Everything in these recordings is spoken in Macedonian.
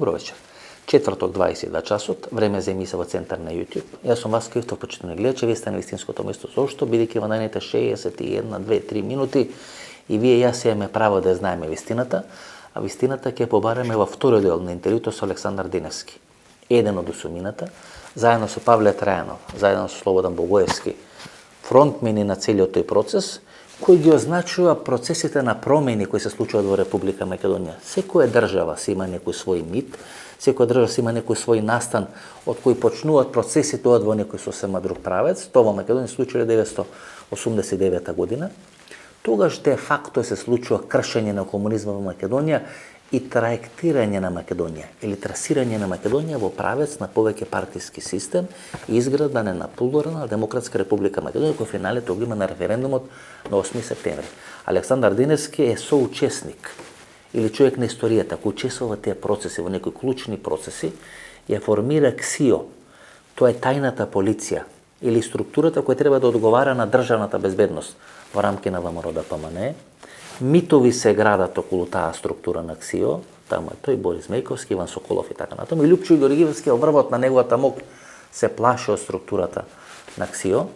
Добро вечер. Четврток 22 часот, време за емисија во Центар на YouTube. Јас сум Васко Ивтов, почитувани гледачи, вие сте на вистинското место. Зошто? Бидејќи во најдните 61, 2-3 минути и вие и јас имаме право да знаеме вистината, а вистината ќе побараме во вториот дел на интервјуто со Александар Диневски. Еден од осумината, заедно со Павле Трајанов, заедно со Слободан Богоевски, фронтмени на целиот тој процес, кои ги означува процесите на промени кои се случуваат во Република Македонија. Секоја држава си има некој свој мит, секоја држава си има некој свој настан од кој почнуваат процесите од во некој сосема друг правец. Тоа во Македонија се случи 1989 година. Тогаш де факто се случува кршење на комунизма во Македонија и траектирање на Македонија или трасирање на Македонија во правец на повеќе партиски систем и изградба на плурална демократска Република Македонија, кој финалето го има на референдумот на 8 септември. Александар Диневски е соучесник или човек на историјата кој учествува во тие процеси, во некои клучни процеси, ја формира КСИО. Тоа е тајната полиција или структурата која треба да одговара на државната безбедност во рамки на ВМРО ДПМН. Митови се градат околу таа структура на КСИО, таму е тој Борис Мејковски, Иван Соколов и така натаму. И Лјупчо Георгиевски во врвот на неговата мок се плаши од структурата на КСИО.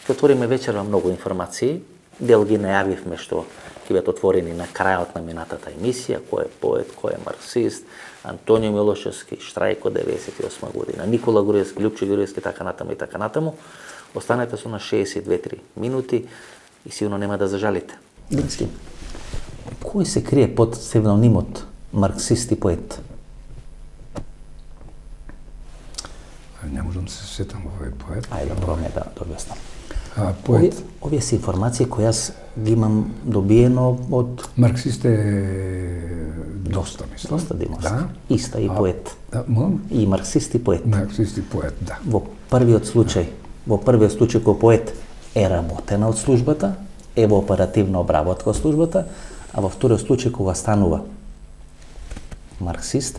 Ќе отвориме вечерва многу информации, дел ги најавивме што ќе бидат отворени на крајот на минатата емисија, кој е поет, кој е марксист, Антонио Милошевски, Штрајко 98 година, Никола Груевски, Лјупчо Георгиевски, така натаму и така натаму. Останете со на 62-3 минути и сигурно нема да зажалите. Диневски, кој се крие под псевдонимот марксист и поет? Не можам да се сетам овој поет. Ајде, пробаме да објаснам. Поет. Овие се информации кои јас ги имам добиено од Марксист е доста, мислам. Доста Димовски. Да. Иста и поет. Да, мон? И марксист и поет. Марксист и поет, да. Во првиот случај кој поет е работена од службата, е во оперативна обработка од службата, а во вториот случај кога станува марксист,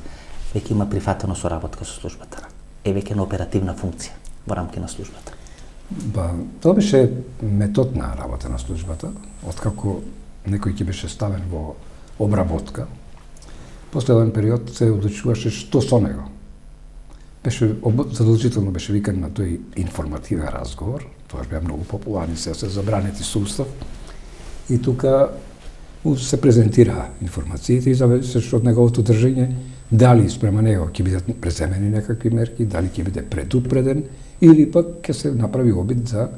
веќе има прифатено соработка со службата. Е веќе на оперативна функција во рамки на службата. Тоа беше метод на работа на службата, откако некој ќе беше ставен во обработка. После еден период се одлучуваше што со него. Задолжително беше викан на тој информативен разговор, тоа беа многу популарни, се забранети сустав. И тука се презентира информациите и зависеше од неговото држење, дали спрема него ќе бидат преземени некакви мерки, дали ќе биде предупреден или пак ќе се направи обид за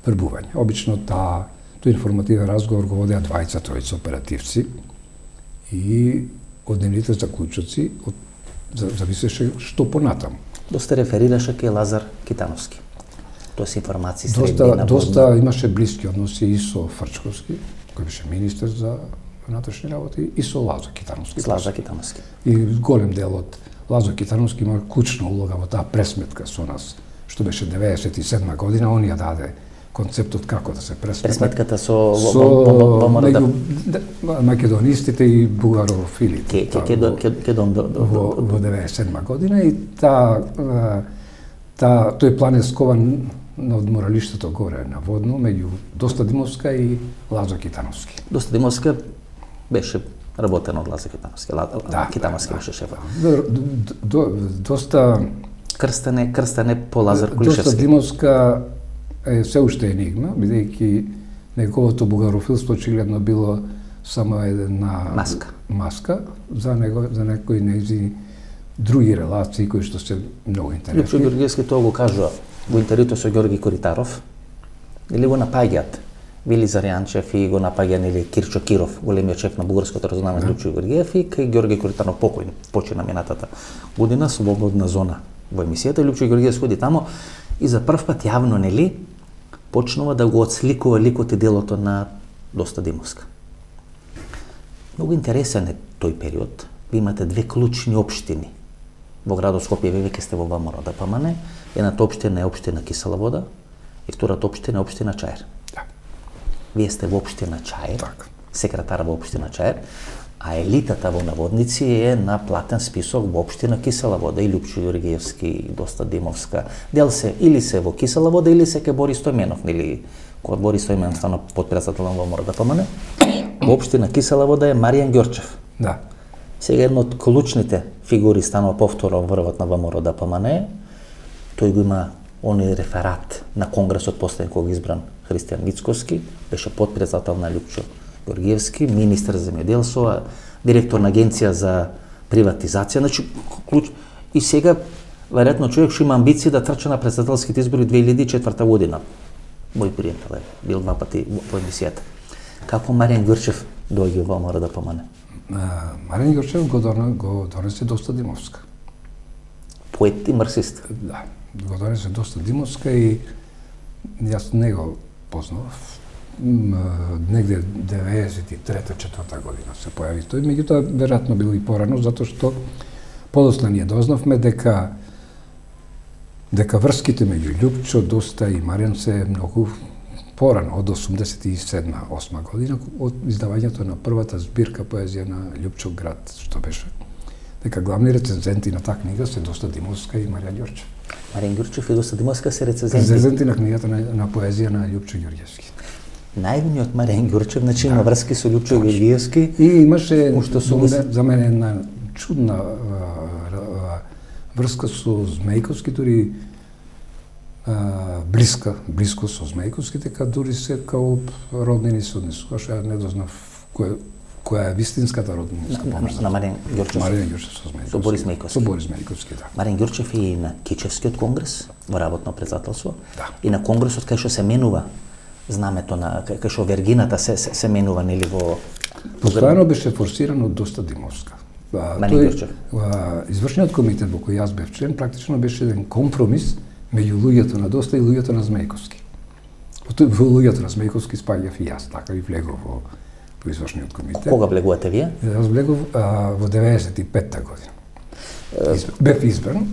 вербување. Обично тој информативен разговор го водеа двајца, тројца оперативци и од нивните заклучоци зависеше што понатаму. Доста реферираше кај Лазар Китановски. Тоа се информации средни. Доста имаше блиски односи и со Фрчковски, кој беше министер за внатрешни работи, и со Лазо Китановски. Лазо Китановски. И голем дел од Лазо Китановски има клучна улога во таа пресметка со нас, што беше 97 година, он ја даде концептот како да се пресметка. Пресметката со македонистите и бугарофилите. Во 97 година и тој план е скован на одморалиштето горе на Водно, меѓу Доста Димовска и Лазо Китановски. Доста Димовска беше работен од Лазо Китановски. Китановски беше шеф. Доста крстене по Лазар Кулишевски. Доста Димовска е се уште енигма, бидејќи неговото бугарофилство очигледно било само една маска за некои нејзи други релации кои што се многу интересни. Лјупчо Георгиевски тоа го кажува во интервјуто со Ѓорги Коритаров, или го напаѓаат Вили Зарјанчев и го напаѓа нели Кирчо Киров, големиот шеф на бугарското разузнавање Лјупчо Георгиев и кај Ѓорги Коритаров покојни, почина минатата година, слободна зона во емисијата. Лјупчо Георгиев сходи тамо и за прв пат јавно нели почнува да го отсликува ликот и делото на Доста Димовска. Многу интересен е тој период. Ви имате две клучни општини во градот Скопје, вие веќе сте во ВМРО ДПМН. Едната општина е општина Кисела Вода и втората општина е општина Чаир. Да. Вие сте во општина Чаир, така. Секретар во општина Чаир, а елитата во наводници е на платен список во општина Кисела Вода и Лјупчо Георгиевски и Доста Димовска. Дел се или се во Кисела Вода или се ке Борис Стојменов, или кога Борис Стојменов стана потпредседател во ВМРО ДПМН. Во општина Кисела Вода е Маријан Ѓорчев. Да. Сега едно од клучните фигури станува повторно врвот на ВМРО ДПМН, тој го има оној реферат на Конгресот после кога избран Христијан Мицкоски, беше потпредседател на Лјупчо Георгиевски, министар за земјоделство, директор на агенција за приватизација, значи клуч. И сега веројатно човек што има амбиции да трча на претседателските избори 2004 година. Мој пријател е бил 2 пати во емисијата. Како Маријан Ѓурчев доаѓа во ВМРО ДПМН? Маријан Ѓурчев го донесе доста Димовска. Поет и марксист. Да, го донесе доста Димовска и јас не го познавав. Негде 93-4 година се појави тој, меѓутоа веројатно бил и порано, затоа што подоцна ние дознавме дека врските меѓу Лјупчо, Доста и Маријан се многу порано, од 87-8 година, од издавањето на првата збирка поезија на Лјупчо град, што беше. Дека главни рецензенти на таа книга се Доста Димовска и Маријан Ѓурчев. Маријан Ѓурчев и Доста Димовска се рецензенти. Рецензенти на книгата на поезија на Лјупчо Ѓурѓевски. Највниот Маријан Ѓурчев, значи има врски со Лјупчо Ѓурѓевски. И имаше за мене една чудна врска со Змејковски, дури блиско со Змејковски, дека дури се као роднини се однесуваше, не дознав која е вистинската роднинска помрза. На Маријан Ѓурчев. Маријан Ѓурчев со Змејковски. Со Борис Мејковски. Со Борис Мејковски, да. Маријан Ѓурчев и на Кичевскиот конгрес во работно претседателство. Да. И на конгресот кај што се менува знамето на кај што вергината се менува нели во постојано беше форсирано Доста Димовска. Извршниот комитет во кој јас бев член практично беше еден компромис меѓу луѓето на Доста и луѓето на Змејковски. Во луѓето на Змејковски спаѓав и јас, така и влегов во извршниот комитет. Кога влегувате вие? Јас влегов во 95-та година. Бев избран,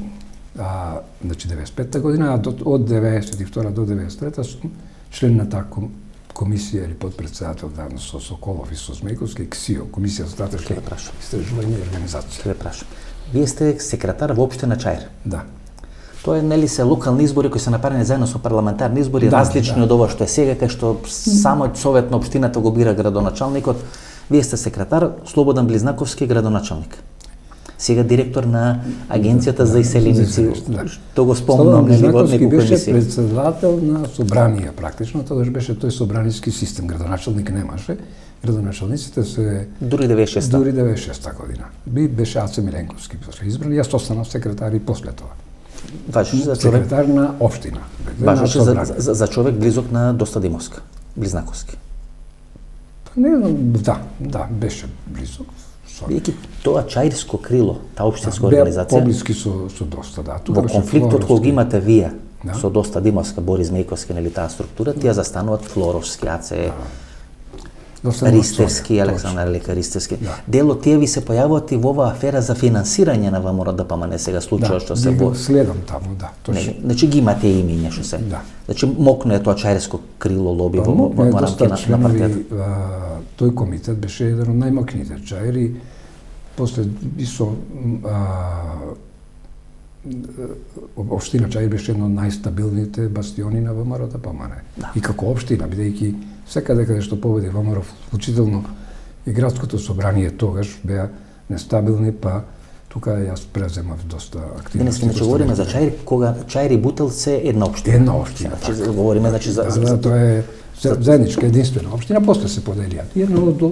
значи 95-та година, а од 92 до 93-та сум член на таа комисија или подпредседател заедно со Соколов и со Змејковски, КСИО, Комисија за стратешки истражувања и организација. Ке ве прашам. Вие сте секретар во општина Чаир. Да. Тоа е нели се локални избори кои се направени заедно со парламентарни избори, различни од ова што е сега, кај што само совет на општината го бира градоначалникот. Вие сте секретар, Слободан Близнаковски градоначалник. Сега директор на агенцијата за иселеници, што го спомнам нели во неколку беше емисии. председател на собранија практично, тогаш беше тој собраниски систем, градоначалник немаше. Градоначалниците се дури 96-та. Дури 96-та година. Беше Аце Миленковски беше избран, јас останав секретар и после тоа. Важеше за човек, секретар на општина. важеше за човек близок на Доста Димовска, Близнаковски. Не, да, беше близок. Бидејќи тоа чаирско крило, таа општинска организација, поблиски со Доста, да. Во конфликтот кога имате вие со Доста Димовска, Борис Мејковски, нели таа структура, тие застануваат Флоровски, Аце Ристевски, Александар Лека Ристевски. Дел од тие ви се појавуваат и во оваа афера за финансирање на ВМРО ДПМН, сега случајот што се во следам таму, да, точно. Значи ги имате имиња што се. Да. Значи мокно е тоа чаирско крило лоби во рамки на партијата. Тој комитет беше еден од најмокните чаири, после и со општина Чаир беше едно од најстабилните бастиони на ВМРО ДПМН. И како општина, бидејќи секаде каде што победи ВМРО, вклучително и градското собрание тогаш беа нестабилни, па тука јас преземав доста активно. Денес ќе говориме за Чаир, кога Чаир и Бутел се една општина. Една општина. Значи говориме за тоа е заедничка единствена општина, после се поделија. Една од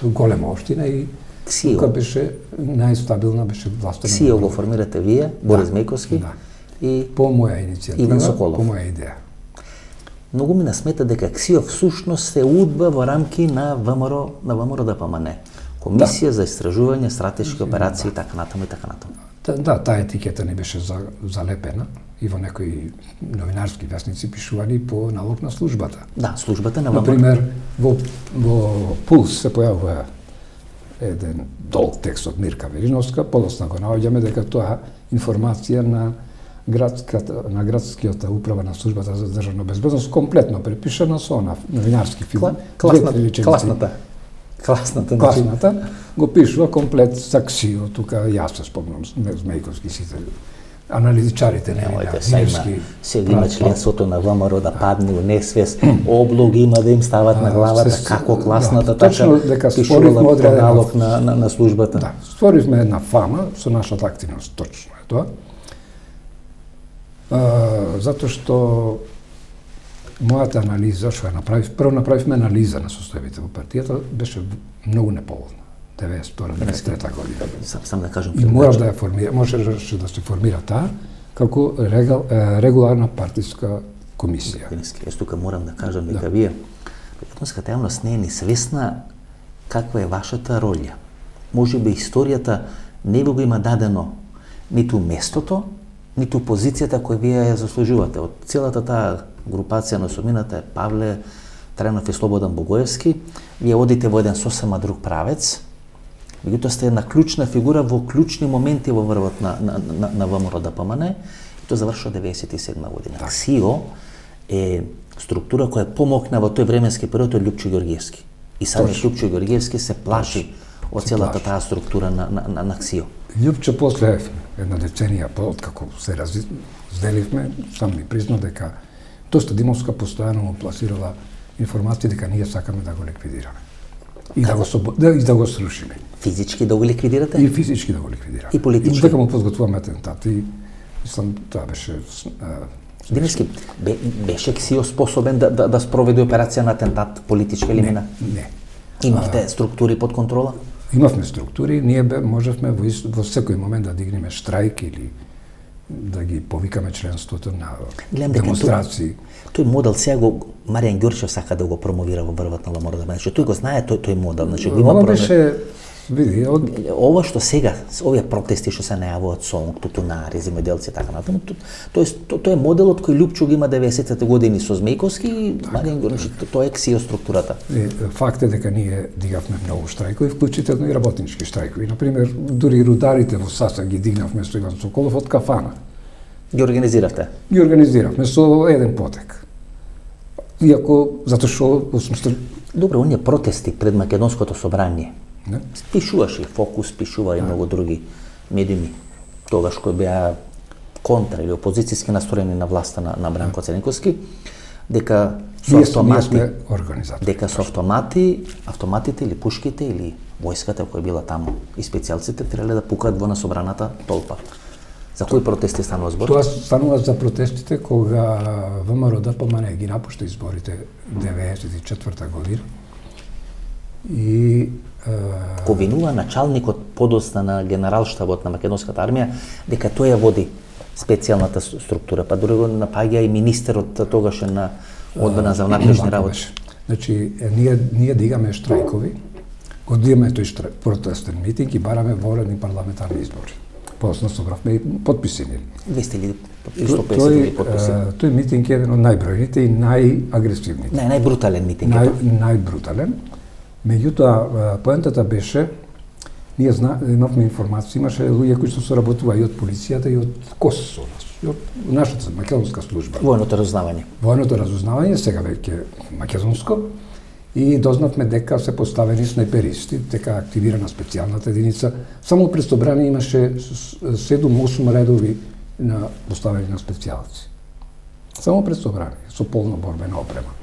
голема општина и КСИО. Тука беше најстабилна, беше власта. КСИО го формирате вие, Борис Мејковски и по моја иницијатива, Иван Соколов. по моја идеја. Многу ми насмета дека КСИО всушност се удба во рамки на ВМРО ДПМН. Комисија за истражување, стратешки операции и така натаму и така натаму. Да, таа етикета не беше залепена и во некои новинарски весници пишувани по налог на службата. Да, службата на ВМРО. Например, во Пулс се појавува еден долг текст од Мирка Вериновска, подоцна го наоѓаме дека тоа информација на градскиот управа на службата за државна безбедност комплетно препишана со она новинарски филм. Класната го пишува комплет за КСИО, тука јас се спомнам Змејковски сите аналитичарите, Немојте сега има членството на ВМРО да падне у несвест, облоги има да им стават на главата, како класната така пишувала по налог на службата. Да, створивме една фама со нашата активност, точно е тоа. Затоа што мојата анализа, што ја направив, прво направивме анализа на состојбите во партијата, беше многу неповолна. 92-93 година. Сам да кажем. И можеше да се формира таа како регуларна партиска комисија. Јас тука морам да кажам дека вие, македонската јавност не е ни свесна каква е вашата роља. Може би историјата не ви го има дадено ниту местото, ниту позицијата која вие ја заслужувате. Од целата таа групација на осомината е Павле Тренов и Слободан Богоевски. Вие одите во еден сосема друг правец. Меѓутоа сте една клучна фигура во клучни моменти во врвот на ВМРО ДПМН и тоа завршува 97 година. КСИО е структура која помогна во тој временски период од Љупчо Ѓорѓиевски. И самиот Љупчо Ѓорѓиевски се плаши од целата таа структура на КСИО. Љупчо после една деценија откако се разделивме, сам ми призна дека Тоста Димовска постојано му пласирала информации дека ние сакаме да го ликвидираме. И да го срушиме. Физички да го ликвидирате? И физички да го ликвидираме. И политички? И дека му подготвуваме атентат. И мислам, тоа беше... Денески, беше КСИО способен да спроведе операција на атентат политичка или мина? Не. Имавте структури под контрола? Имавме структури, ние можевме во секој момент да дигнеме штрајк или да ги повикаме членството на демонстрации. Тој модел сега Маријан Ѓорчев сака да го промовира во врвот на ВМРО, значи тој го знае тој модел, значи го има беше види ова што сега овие протести што се најавуваат СОНГ, тутунари, земјоделци така натаму, тоа е моделот кој Љупчо го има 90-те години со Змејковски и Маријан Ѓорчев, тоа е КСИО структурата. Факт е дека ние дигавме многу штрајкови, вклучително и работнички штрајкови. Например, дури рударите во Саса ги дигнавме со Иван Соколов од кафана. Ги организиравте? Ги организиравме со еден потек. Иако, затоа што... Добре, оние протести пред Македонското собрание, пишуваше Фокус, пишува и многу други медиуми, тогаш кои беа контра или опозицијски настроени на власта на Бранко Целинковски, дека со автоматите или пушките или војската која била таму и специјалците требале да пукаат во насобраната толпа. За кои протести станува збор? Тоа станува за протестите кога ВМРО ДПМН ги напушта изборите 94 година. И Ко винува началникот подоцна на генералштабот на македонската армија дека тој ја води специјалната структура, па дури го напаѓа и министерот тогашен на одбрана за внатрешни работи. Значи ние дигаме штрајкови, го дигаме тој протестен митинг и бараме волени парламентарни избори. После собравме и подписи. 200 или 150 подписи. Тој митинг е еден од најбројните и најагресивните. Најбрутален митинг. Најбрутален. Меѓутоа, поентата беше, ние имавме информација, имаше луѓе кои што соработува и од полицијата и од КОС со нас, и од нашата македонска служба. Војното разузнавање. Војното разузнавање, сега веќе македонско, и дознавме дека се поставени снайперисти, дека активирана специјалната единица. Само пред собрание имаше 7-8 редови на поставени на специјалци. Само пред собрание, со полна борбена опрема.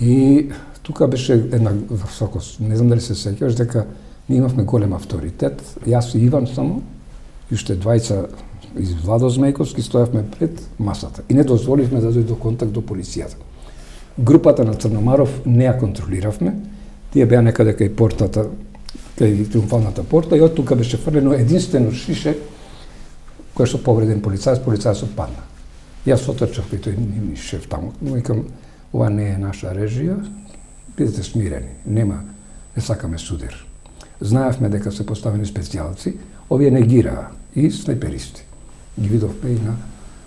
И тука беше една високост, не знам дали се сеќаваш, дека ние имавме голем авторитет, јас и Иван само, и уште двајца из Владо Змејковски стоевме пред масата и не дозволивме да дојде до контакт до полицијата. Групата на Црномаров не ја контролиравме, тие беа некаде кај портата, кај Триумфалната порта и од тука беше фрлено единствено шише кој што повреден полицајцот падна. Јас отрчав кај тој нивни шеф таму, му викам, ова не е наша режија, бидете смирени, не сакаме судир. Знаевме дека се поставени специјалци, овие негираа и снайперисти. Ги видовме и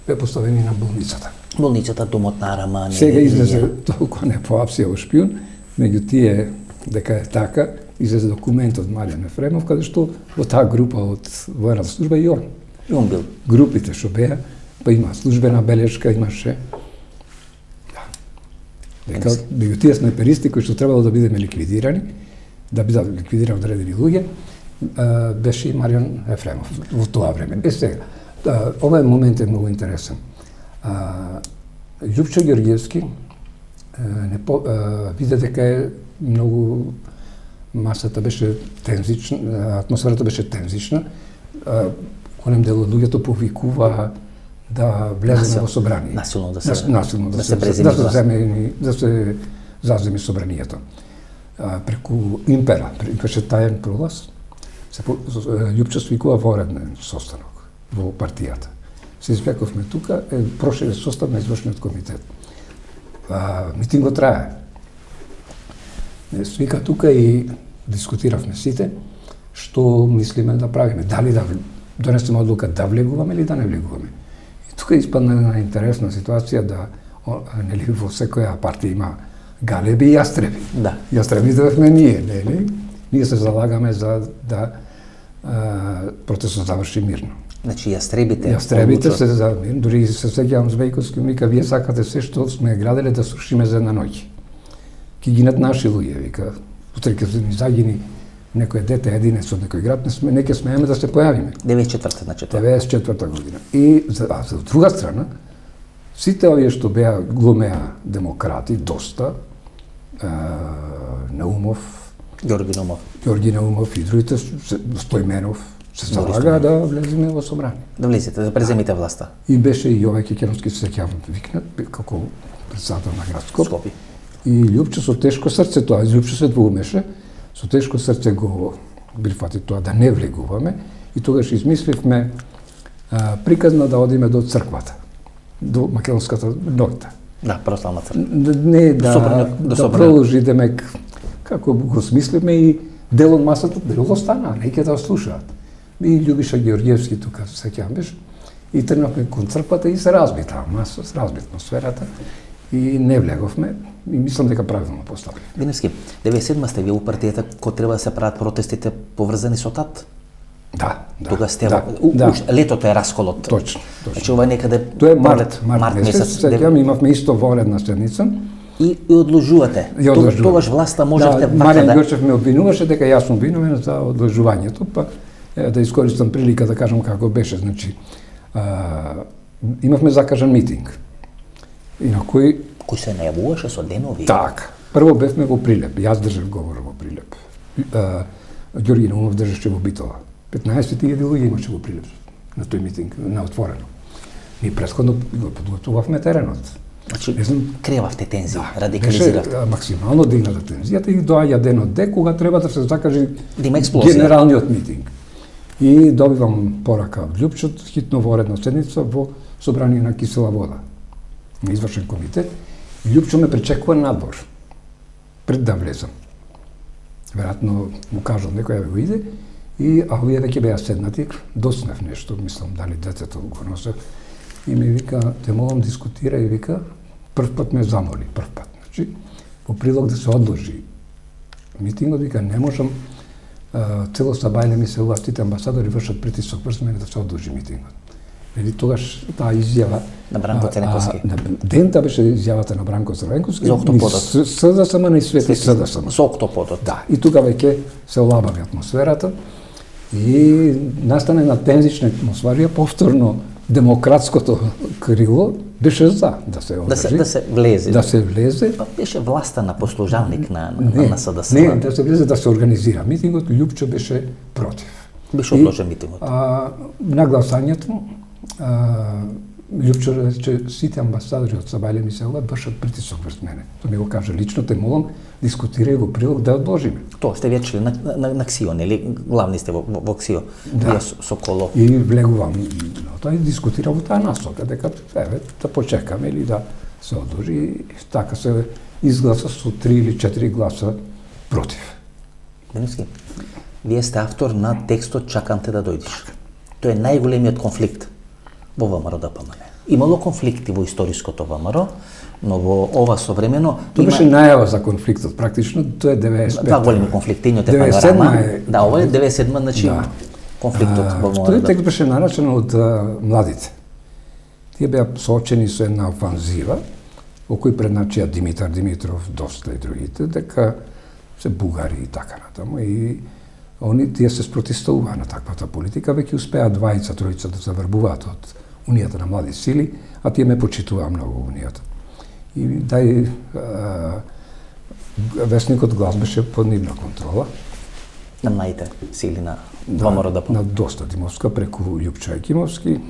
бе поставени на болницата. Болницата, домот на Арама. Сега излезе толку не по апсија шпион, меѓу тие дека е така, излезе документ од Маријан Ефремов, каде што во таа група од војната служба и он. И он бил. Групите што беа, па има службена белешка, имаше. Дека меѓу тие снайперисти кои што требало да бидеме ликвидирани, да бидат ликвидирани одредени луѓе, беше и Маријан Ефремов во тоа време. Сега, Овој момент е многу интересен. Љупчо Ѓорѓевски виде дека е многу, масата беше тензична, атмосферата беше тензична, голем дел од луѓето повикуваа да влеземе во собрание. Насилно да се заземи собранието. Преку импера, беше таен пролаз, Љупчо свикува вореден состанок во партијата. Се избековме тука, прошире состав на извршниот комитет. Митингот трае. Свика тука и дискутиравме сите што мислиме да правиме. Дали да донесеме одлука да влегуваме или да не влегуваме. И тука испадна една интересна ситуација да нели во секоја партија има галеби и јастреби. Да. Јастребите бевме ние, нели? Ние се залагаме за да процесот заврши мирно. Значи јастребите се за мирно, дури се сеќавам Звејковски вика, вие сакате се што сме граделе да срушиме за една ноќ. Ки гинат наши луѓе, вика. Утре ќе ни загини некој дете единец од некој град, не ќе смееме да се појавиме. 94-та, значи тоа. 94-та година. И за друга страна, сите овие што беа глумеа демократи, доста, Наумов, Ѓорги Наумов и другите, Стојменов, се залагаа да влеземе во собрание. Да влезете, да преземите власта. И беше и Јове Кекеновски, се сеќавам, викнат, како председател на град Скопје. И Љупчо со тешко срце тоа, Љупчо се двоумеше, со тешко срце го прифати тоа да не влегуваме и тогаш измисливме приказна да одиме до црквата, до Македонската ноќта. Да, православна црква. Не, да продолжи демек како го смислиме и дел од масата дело стана, не ќе да слушаат. И Љубиша Ѓорѓевски тука се сеќавам беше и тргнавме кон црквата и се разби таа маса, се разби атмосферата и не влеговме и мислам дека правилно поставив. Виневски, 97 сте вие у партијата кога треба да се прават протестите поврзани со ТАТ? Да. Тога сте летото е расколот. Точно. Значи ова некаде тоа е март месец. Сеќавам, имавме исто воредна седница. И одложувате. Тогаш власта можевте Маријан Ѓорчев ме обвинуваше дека јас сум виновен за одложувањето, па да искористам прилика да кажам како беше. Значи, имавме закажан митинг. И на кој се најавуваше со денови. Така. Прво бевме во Прилеп. Јас држав говор во Прилеп. Ѓорги Наумов држеше во Битола. 15.000 луѓе имаше во Прилеп на тој митинг, на отворено. Ние претходно подготувавме теренот. Значи, кревавте тензии, радикализиравте. Беше максимално дигната тензијата и доаѓа денот Д, кога треба да се закажи генералниот митинг. И добивам порака од Љупчо, хитно воредна седница во собрание на кисела вода, на извршен комитет. Љупчо ме пречекува надвор, пред да влезам. Веројатно му кажал некој го иде, а овие веќе беа седнати, доснев нешто, мислам дали детето го носев, и ми вика, те молам дискутира и вика, прв пат ме замоли, прв пат. Значи, по прилог да се одложи митингот, вика, не можам, цело Сабајле ми се властите амбасадори вршат притисок врз мене да се одложи митингот. Вели тогаш таа изјава на Бранко Црвенковски. Дента беше изјавата на Бранко Црвенковски. За октоподот. СДСМ на Свети СДСМ. Со октоподот. Да, и тука веќе се олабави атмосферата и настане една тензична атмосфера, повторно демократското крило беше за да се одржи. Да се влезе. Да се влезе. Па беше власта на послужалник на СДСМ. Не, да се влезе, да се организира митингот, Љупчо беше против. Беше одложен митингот. На гласањето Љупчо рече, сите амбасадори од Сабајле Мисела вршат притисок врз мене. Тоа ми го кажа лично, те молам, дискутирај во прилог да одложиме. Тоа сте вие член на КСИО, нели? Главни сте во КСИО. Да. Со Коло. И влегувам. Тоа и дискутира во таа насока, дека да почекаме или да се одложи. И така се изгласа со 3 или 4 гласа против. Виневски, вие сте автор на текстот Чакам те да дојдеш. Тоа е најголемиот конфликт во ВМРО ДПМН. Имало конфликти во историското ВМРО, но во ова современо тоа беше најава за конфликтот практично, тоа е 95. Два големи конфликти, е панорама. Да, ова е 97, значи конфликтот во ВМРО. Тој текст беше нарачен од младите. Тие беа соочени со една офанзива во кој предначија Димитар Димитров, доста и другите, дека се бугари и така натаму и тие се спротивставуваа на таквата политика, веќе успеа двајца, тројца да заврбуваат од Унијата на млади сили, а тие ме почитуваа многу Унијата. И весникот Глас беше под нивна контрола. На младите сили на ВМРО ДПМН. На доста Димовска преку Љупчо Екимовски.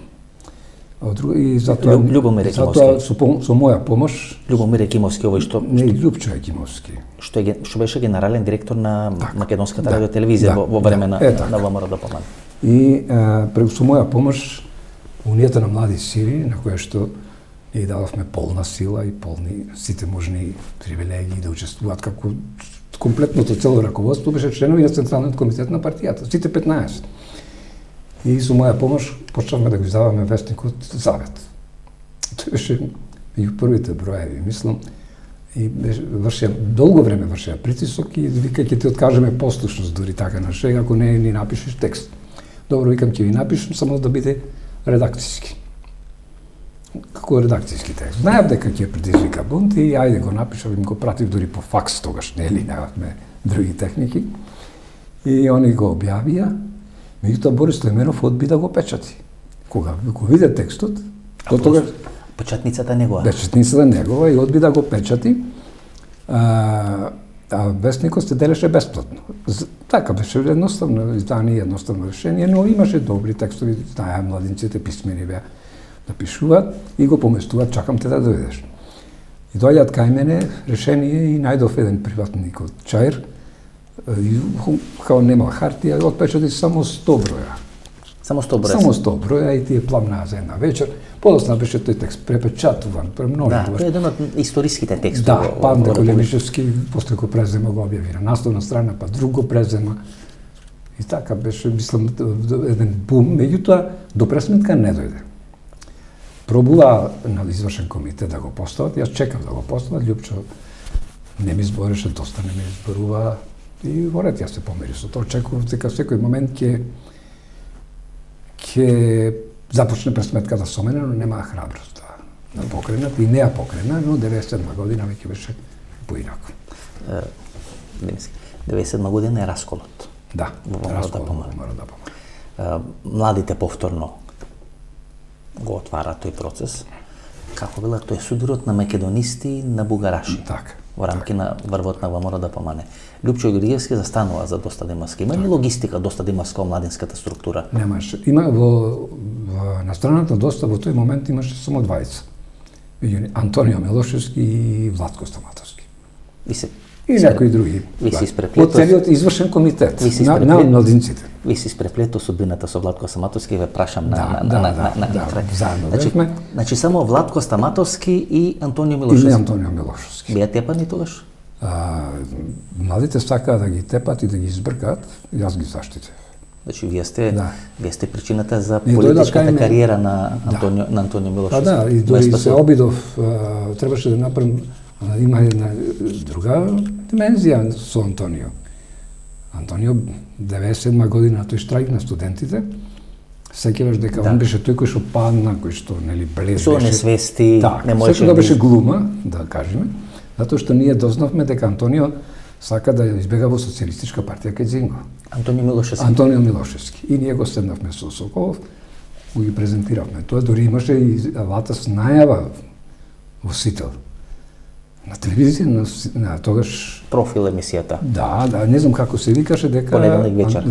И затоа Љубомир Екимовски. Со моја помош. Љубомир Екимовски, овој што Не, Љупчо Екимовски. Што беше генерален директор на Македонската радиотелевизија во време на ВМРО ДПМН. И со моја помош Унијата на млади сили, на која што ние дававме полна сила и полни сите можни привилегии да учествуваат, како комплетното цело раководство беше членови на Централниот комитет на партијата, сите 15. И со моја помош почнавме да го издаваме вестникот Завет. Тој беше меѓу првите броеви, мислам, и долго време вршеа притисок и вика ќе ти откажеме послушност дури така на шега ако не ни напишеш текст. Добро, викам ќе ви напишам, само да биде редакцијски. Како редакцијски текст. Знаев дека ќе предизвика бунт и ајде го напишав, им го пратив дури по факс тогаш, нели, немавме други техники. И они го објавија, меѓутоа Борис Стојменов одби да го печати. Кога го виде текстот, до тогаш печатницата негова. Печатницата негова и одби да го печати. А вестникот се делеше бесплатно. Така беше едноставно издание, едноставно решение, но имаше добри текстови, знаеа младинците писмени беа да пишуваат и го поместуваат, чакам те да дојдеш. И дојдат кај мене решение и најдов еден приватник од Чаир, и као нема хартија, отпечати само 100 броја. Само 100 броја? Само 100 броја и тие пламнаа за една вечер. Подосна беше тој текст препечатуван, премножитуван. Да, тој е еден од историските текстови. Да, Панде Колемишевски после го презема го објави на насловна страна, па друг го презема. И така беше, мислам, еден бум, меѓутоа до пресметка не дојде. Пробува на извршен комитет да го постават, јас чекав да го постават, Љупчо не ми збореше, доста не ми зборува и во ред јас се помири со тоа, очекував дека секој момент ќе започне пресметката со мене, но немаа храброст да покренат и не ја покрена, но 97 година веќе беше поинако. 97 година е расколот. Да, расколот во ВМРО ДПМН. Младите повторно го отвара тој процес. Како била тој судирот на македонисти на бугараши? Така. Во рамки на врвот на ВМРО ДПМН. Љупчо Георгиевски застанува за доста Димовски. Има ли логистика доста Димовска во младинската структура? Немаше. Има на страната доста во тој момент имаше само двајца. Антонио Милошевски и Владко Стаматовски. И некои други. Од целиот извршен комитет на младинците. Ви се испреплето судбината со Владко Стаматовски, ве прашам на крај. Значи само Владко Стаматовски и Антонио Милошевски. И Антонио Милошевски. Беа тепани тогаш? Младите сакаа да ги тепат и да ги избркаат, јас ги заштитев. Значи вие сте причината за политичката кариера на Антонио Милошевски. Да, и дори се обидов, требаше да направам, има една друга димензија со Антонио. Антонио 97 година тој штрајк на студентите, сеќаваш дека он беше тој кој што падна, кој што нели блез со несвести, не можеше да беше глума, да кажеме, затоа што ние дознавме дека Антонио сака да избега во социјалистичка партија кај Зинго. Антонио Милошевски. И ние го седнавме со Соколов, го ги презентиравме. Тоа дори имаше и Ватас најава во Сител. На телевизија, на тогаш... Профил емисијата. Да, не знам како се викаше, дека... Понеделник вечер.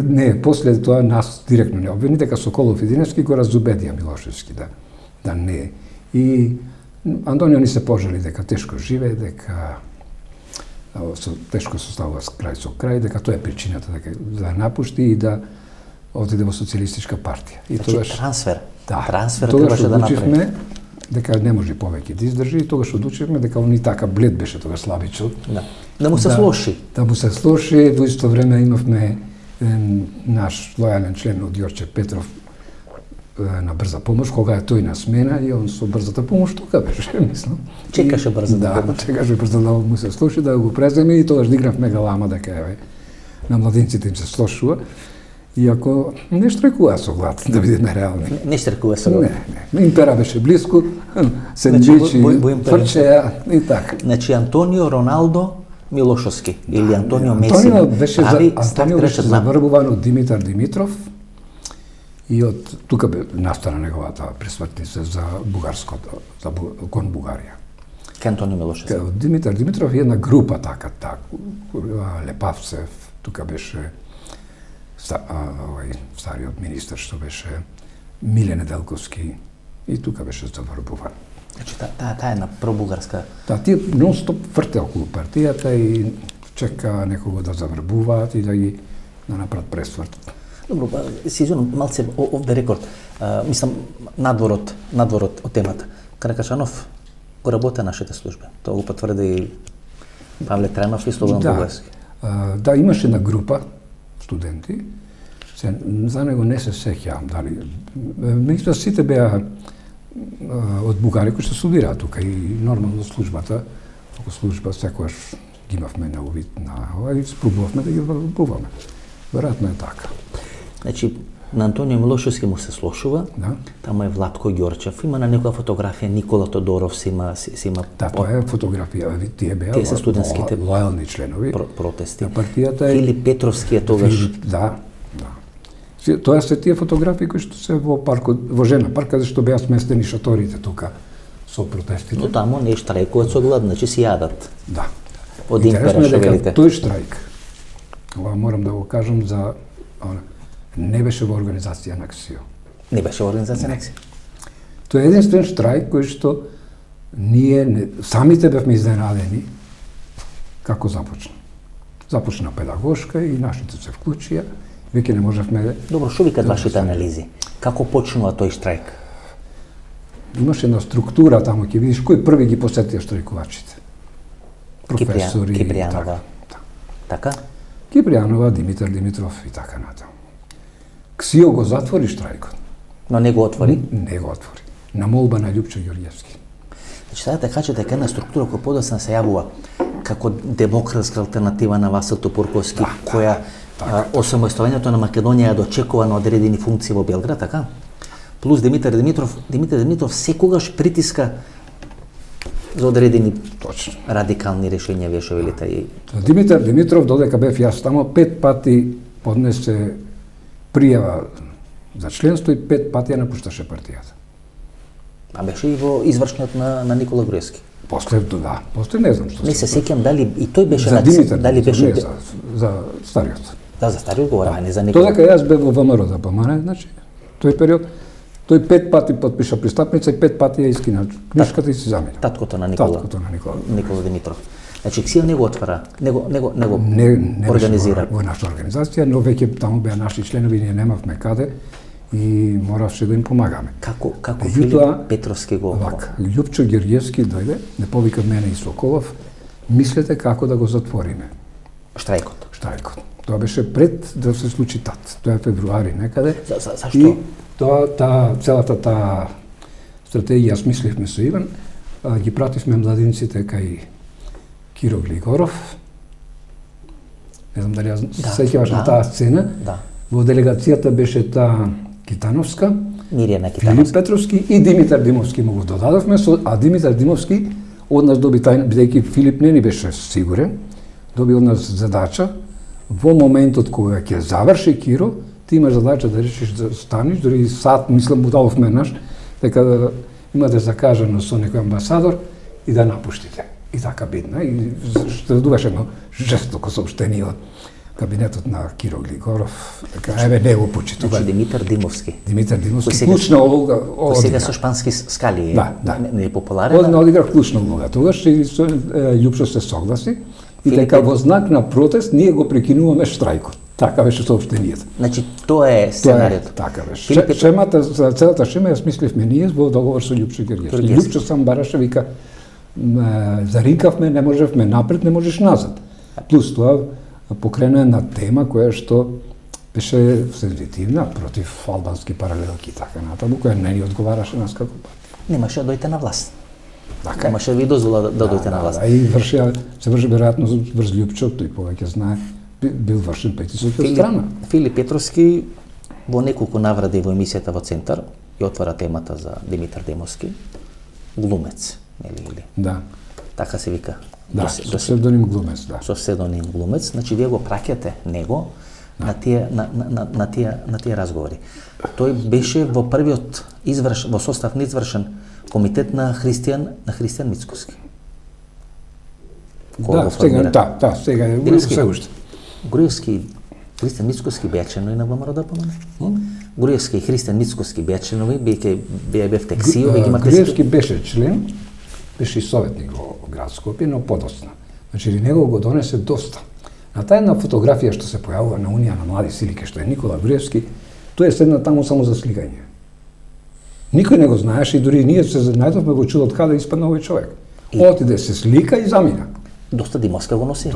Не, после тоа нас директно не обвини, дека Соколов и Диневски го разубедија Милошевски, да не. И Антонио ни се пожали дека тешко живее, дека тешко составува крај со крај, дека тоа е причината да напушти и да отиде во социјалистичка партија. И тогаш трансфер. Да. Трансфер требаше да направи. Дека не може повеќе да издржи и тогаш одлучивме дека он и така блед беше тогаш слабичок. Да му се слоши. Да му се слоши, во исто време имавме наш лојален член од Јорче Петров на брза помош, кога е тој на смена и он со брзата помош тука беше, мислам. Чекаше брзата помош. Да, чекаше брза да му се слуши, да го преземе и тогаш дигнавме галама дека на младинците им се слошува. Иако не штрекува со глад, да бидеме реални. Не штрекува со глад? Не. Импера беше близко, сендвичи, фрчеја и така. Значи Антонио, Роналдо, Милошовски или Антонио Месина. Антонио беше Антонио беше заврбуван од Димитар Димитров и од тука настана неговата пресвртница за бугарското, за кон Бугарија. Ке Антонио Милошевски. Од Димитар Димитров една група така, Лепавцев, тука беше стариот министер што беше Миле Неделковски и тука беше заврбуван. Значи, таа една пробугарска... Тие нон-стоп врте околу партијата и чека некого да заврбуваат и да направат пресврт. Добро, си извинам, малце овде рекорд. Мислам, надворот од темата. Каракачанов го работе нашите служби. Тоа го потврди и Павле Тренов и Слободан Бугарски. Да, имаше една група студенти, за него не се сеќавам дали. Мисля, сите беа од Бугарија кои што студираат тука и нормално службата, ако служба секогаш ги имавме на увид на ова и спробувавме да ги врбуваме. Веројатно е така. Значи, на Антонио Милошевски му се слошува, Да. таму е Владко Ѓорчев, има на некоја фотографија Никола Тодоров си има Да, тоа е фотографија, тие беа Тие се студентските лојални членови протести. на партијата. Филип Петровски е тогаш. Да. Тоа се тие фотографии кои што се во паркот, во Жена парк, каде што беа сместени шаторите тука со протестите. Но таму не штрајкуваат со глад, значи си јадат. Да. Од импера, Интересно е што дека велите. тој штрајк, ова морам да го кажам за не беше во организација на КСИО. Не беше организација некси. Тоа е единствен штрајк кој што ние самите бевме изненадени како започна. Започна педагошка и нашите се вклучија, веќе не можевме. Добро, што викат вашите анализи? Како почнува тој штрајк? Имаше една структура таму, ќе видиш кои први ги посетија штрајкувачите. Професори. Кипријанова. Така? Кипријанова, Димитар Димитров и така натаму. КСИО го затвори штрајкот. Но не го отвори? Не го отвори. На молба на Љупчо Ѓорѓевски. Значи, сега да кажете дека една структура која подоцна се јавува како демократска алтернатива на Васил Топурковски, која осамостојањето на Македонија ја дочекува на одредени функции во Белград, така? Плюс Димитар Димитров секогаш притиска за одредени радикални решенија, вие што велите и... Димитар Димитров, додека бев јас тамо, 5 пати поднесе пријава за членство и 5 пати ја напушташе партијата. А беше и во извршниот на Никола Груевски. После да, после не знам што Не се сеќам дали и тој беше за Димитар, дали беше не, за стариот. Да, за стариот говорам, а не за Никола. Додека јас бев во ВМРО да помане, значи, тој период, тој 5 пати подпиша пристапница и 5 пати ја искина книжката и си замина. Таткото на Никола. Таткото на Никола. Никола Димитров. Значи, КСИО не го отвара, не не организира. Во наша организација, но веќе таму беа наши членови, ние немавме каде и моравше да им помагаме. Како Меѓутоа, Филип Петровски го... Вака, Љупчо Ѓорѓевски дојде, не повика мене и Соколов, мислете како да го затвориме. Штрајкот. Тоа беше пред да се случи ТАТ. Тоа е февруари некаде. Зашто? И целата таа стратегија смисливме со Иван, ги пративме младинците кај Киро Глигоров. Не знам дали сеќаваш на таа сцена. Да. Во делегацијата беше таа Китановска, Мирјана Филип Китановска. Петровски и Димитар Димовски му го додадовме, а Димитар Димовски од нас доби тајна, бидејќи Филип не ни беше сигурен, доби од нас задача во моментот кога ќе заврши Киро, ти имаш задача да решиш да станиш, дори и сат, мислам, му дадовме наш, дека да имате закажано со некој амбасадор и да напуштите. И така бидна, и следуваше едно жестоко сообщение од кабинетот на Киро Глигоров, дека еве не го почитува. Значи Димитар Димовски. Димитар Димовски клучна улога Кој сега со шпански скали е. Да. Не е популарен. Одигра клучна улога. Тогаш и Љупчо се согласи и дека во знак на протест ние го прекинуваме штрајкот. Така беше соопштението. Значи тоа е сценариото. Така беше. Шемата за целата шема ја смисливме ние во договор со Љупчо Ѓорѓевски. Љупчо сам бараше, вика, заринкавме, не можевме напред, не можеш назад. Плюс тоа покрена една тема која што беше сензитивна против албански паралелки и така натаму, која не ни одговараше нас како партија. Немаше да дојде на власт. Така. Немаше да ви дозвола да дојде на власт. И се врши веројатно врз Љупчо, тој повеќе знае, бил вршен притисок од страна. Филип Петровски во неколку навради во емисијата во Центар ја отвара темата за Димитар Димовски, глумец, нели? Да. Така се вика. Да, со псевдоним глумец, да. Со псевдоним глумец, значи вие го праќате него на тие разговори. Тој беше во првиот во состав на извршен комитет на Христијан Мицкоски. Да, сега е се уште. Груевски Христијан Мицкоски беа членови на ВМРО-ДПМН. Груевски и Христијан Мицкоски беа членови, бевте КСИО, веќе имате... Груевски беше член, беше и советник во град Скопје, но подоцна. Значи, него го донесе доста. На таа една фотографија што се појавува на Унија на млади сили, што е Никола Груевски, тој е седна таму само за сликање. Никој не го знаеше и дури ние се најдовме во чудо од каде испадна овој човек. Отиде се слика и замина. Доста Димовска го носи.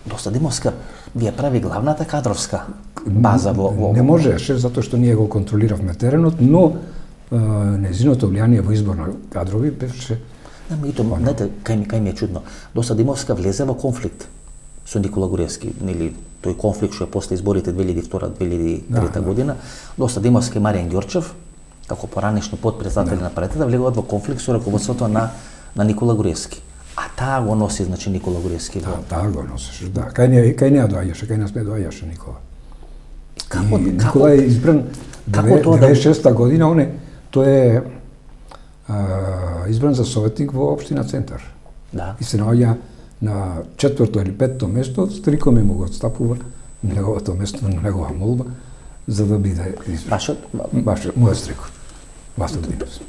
Доста Димовска вие прави главната кадровска база во... Не можеше, затоа што ние го контролиравме теренот, но незиното влијание во избор на кадрови беше... Знаете, кај ми е чудно. Доста Димовска влезе во конфликт со Никола Груевски, нели тој конфликт што е после изборите 2002-2003 година. Доста Димовска и Маријан Ѓорчев, како поранешни подпредседатели на партијата, влегуваат во конфликт со раководството на Никола Груевски. А таа го носи, значи, Никола Груевски. Да, таа го носеше, да. Кај неа доаѓаше, кај нас не доаѓаше Никола. Никола е избран 96-та година, тој е избран за советник во општина Центар. Да. И се наоѓа на 4-то или 5-то место, стрикоме му го отстапува неговото место, на негова молба, за да биде избран. Баш мојот стрикот.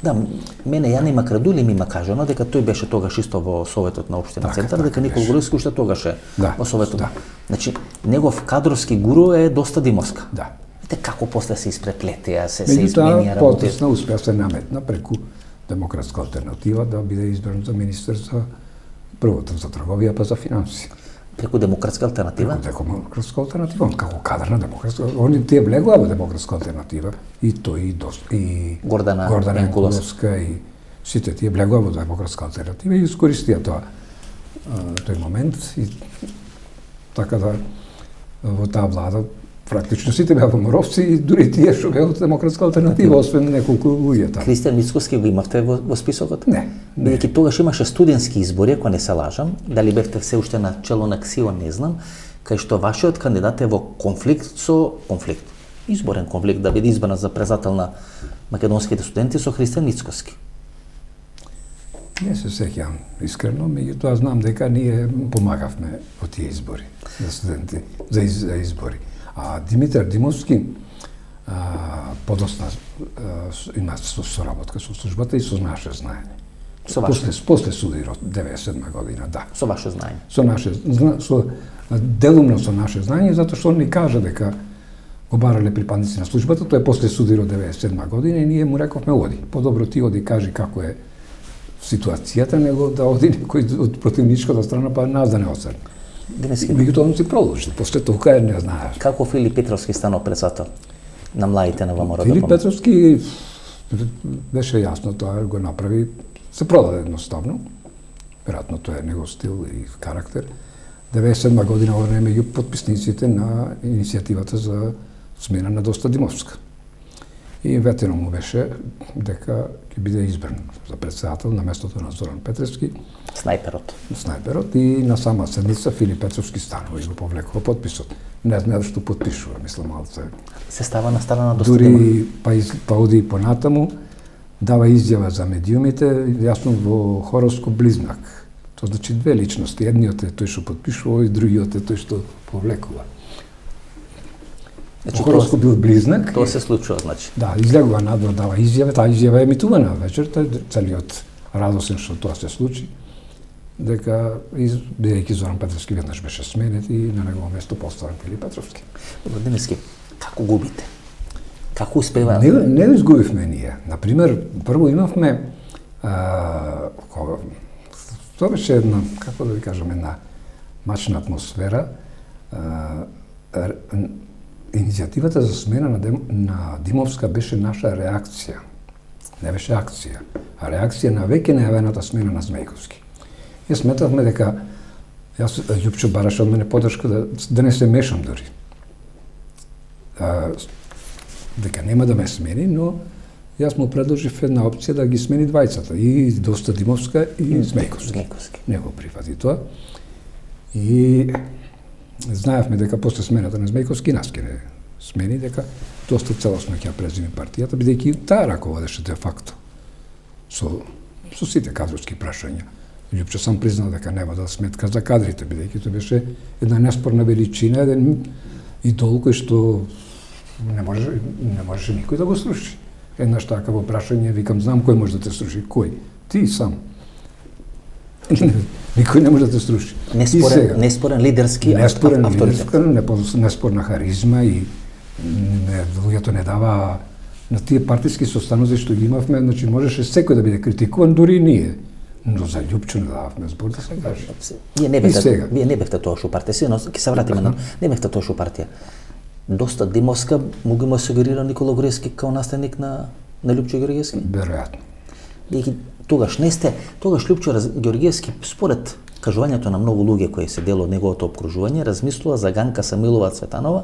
Да, мене ја нема крадули ми има кажано дека тој беше тогаш исто во советот на општина Центар, дека Никола Груевски уште тогаш е во советот. Значи, негов кадровски гуру е Доста Димовска. Да. Видите како после се испреплетеа, се изменија работи. Потоцна успеа се наметна преку Демократска алтернатива да биде избран за министер за првото за трговија па за финансии. Преку Демократска алтернатива? Преку Демократска алтернатива, како кадар на Демократска. Они тие влегува во Демократска алтернатива и тој и Гордана Енкуловска и сите тие влегува во Демократска алтернатива и искористија тој момент и така да во таа влада практично сите беа поморовци и дури тие што беа од Демократска алтернатива, освен неколку луѓе таму. Христијан Мицкоски го имавте во списокот? Не. Бидејќи тогаш имаше студентски избори, ако не се лажам, дали бевте се уште на чело на КСИО, не знам, кај што вашиот кандидат е во изборен конфликт да биде избран за председател на македонските студенти со Христијан Мицкоски. Не се сеќавам искрено, меѓутоа знам дека ние помагавме во тие избори за студенти, за избори. А Димитар Димовски подосна има соработка со службата и со наше знаење. После судирот 97 година, да. Со ваше знаење. Делумно со наше знаење, затоа што он ни кажа дека го барале припадници на службата, тоа е после судирот 97 година и ние му рековме оди. Подобро ти оди кажи како е ситуацијата, него да оди некој од противничката страна па нас да не оцрни. Меѓутоа он си продолжи, после тоа не знаеш. Како Филип Петровски станал председател на младите на ВМРО-ДПМН? Филип Петровски беше јасно, тоа го направи, се продаде едноставно. Веројатно тоа е негов стил и карактер. 97 година он е меѓу потписниците на иницијативата за смена на Доста Димовска. И ветено му беше дека ќе биде избран за председател на местото на Зоран Петревски. Снајперот и на сама седница Филип Петровски станува и го повлекува подписот. Не знае што подпишува, мислам малце. Се става на страна на Доста Димовска. Дури па оди понатаму, дава изјава за медиумите, јасно во хороскоп близнак. Тоа значи две личности, едниот е тој што подпишува и другиот е тој што повлекува. Значи, хороскоп бил близнак. Тоа се случува, значи. Да, излегува надвор, дава изјава, таа изјава е емитувана вечерта, целиот радосен што тоа се случи, дека бидејќи Зоран Петревски веднаш беше сменет и на негово место поставен Филип Петровски. Добро, Димовски, како губите? Како успева? Не изгубивме ние. Например, прво имавме тоа беше една, како да ви кажам, една мачна атмосфера. Иницијативата за смена на Димовска беше наша реакција. Не беше акција, а реакција на веќе најавената смена на Змејковски. Ја сметавме дека Љупчо бараше од мене подршка да не се мешам дури. Дека нема да ме смени, но Јас му предложив една опција да ги смени двајцата, и Доста Димовска и Змејковски. Не го прифати тоа. И знаевме дека после смената на Змејковски нас ќе не смени, дека доста целосно ќе ја презиме партијата, бидејќи таа раководеше де факто со сите кадровски прашања. Лјупче сам признал дека нема да сметка за кадрите, бидејќи тоа беше една неспорна величина, еден идол кој што не можеше никој да го сруши. Еднаш такаво прашање, викам, знам кој може да те сруши. Кој? Ти сам. Никој не може да те сруши. Неспорен лидерски авторитет. Неспорна харизма и луѓето не дава на тие партиски состаноци што ги имавме, значи можеше секој да биде критикуван, дури и ние. Но за Лјупчо не дававме збор да се каже. Вие не бевте тоа што партија, но ќе се вратиме на не бевте тоа што партија. Доста Димовска му ги сугерира Никола Груевски као наследник на Лјупчо Ѓорѓевски? Веројатно. Тогаш Лјупчо Ѓорѓевски, според кажувањето на многу луѓе кои се дел од неговото опкружување, размислува за Ганка Самилова Цветанова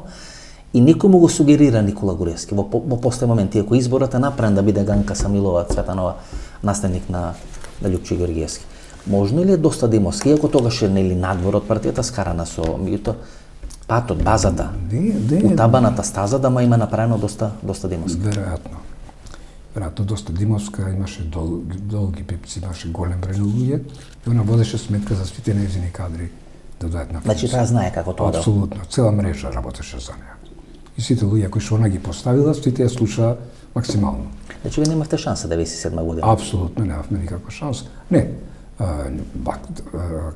и никој му го сугерира Никола Груевски во после момент, иако изборот е направен да биде Ганка Самилова Цветанова наследник на Лјупчо Ѓорѓевски. Можно ли е Доста Димовски, иако тогаш е надвор од партијата, скарана со патот, базата, утабаната стаза да му има направено Доста Димовска? Веројатно Доста Димовска имаше долги пипци, имаше голем број луѓе и она водеше сметка за сите нејзини кадри да дојдат на функција. Значи таа знае како тоа да... Апсолутно, цела мрежа работеше за неа. И сите луѓе кои што она ги поставила, сите ја слуша максимално. Значи вие немавте шанса 97 година? Апсолутно немавме никаква шанса. Не,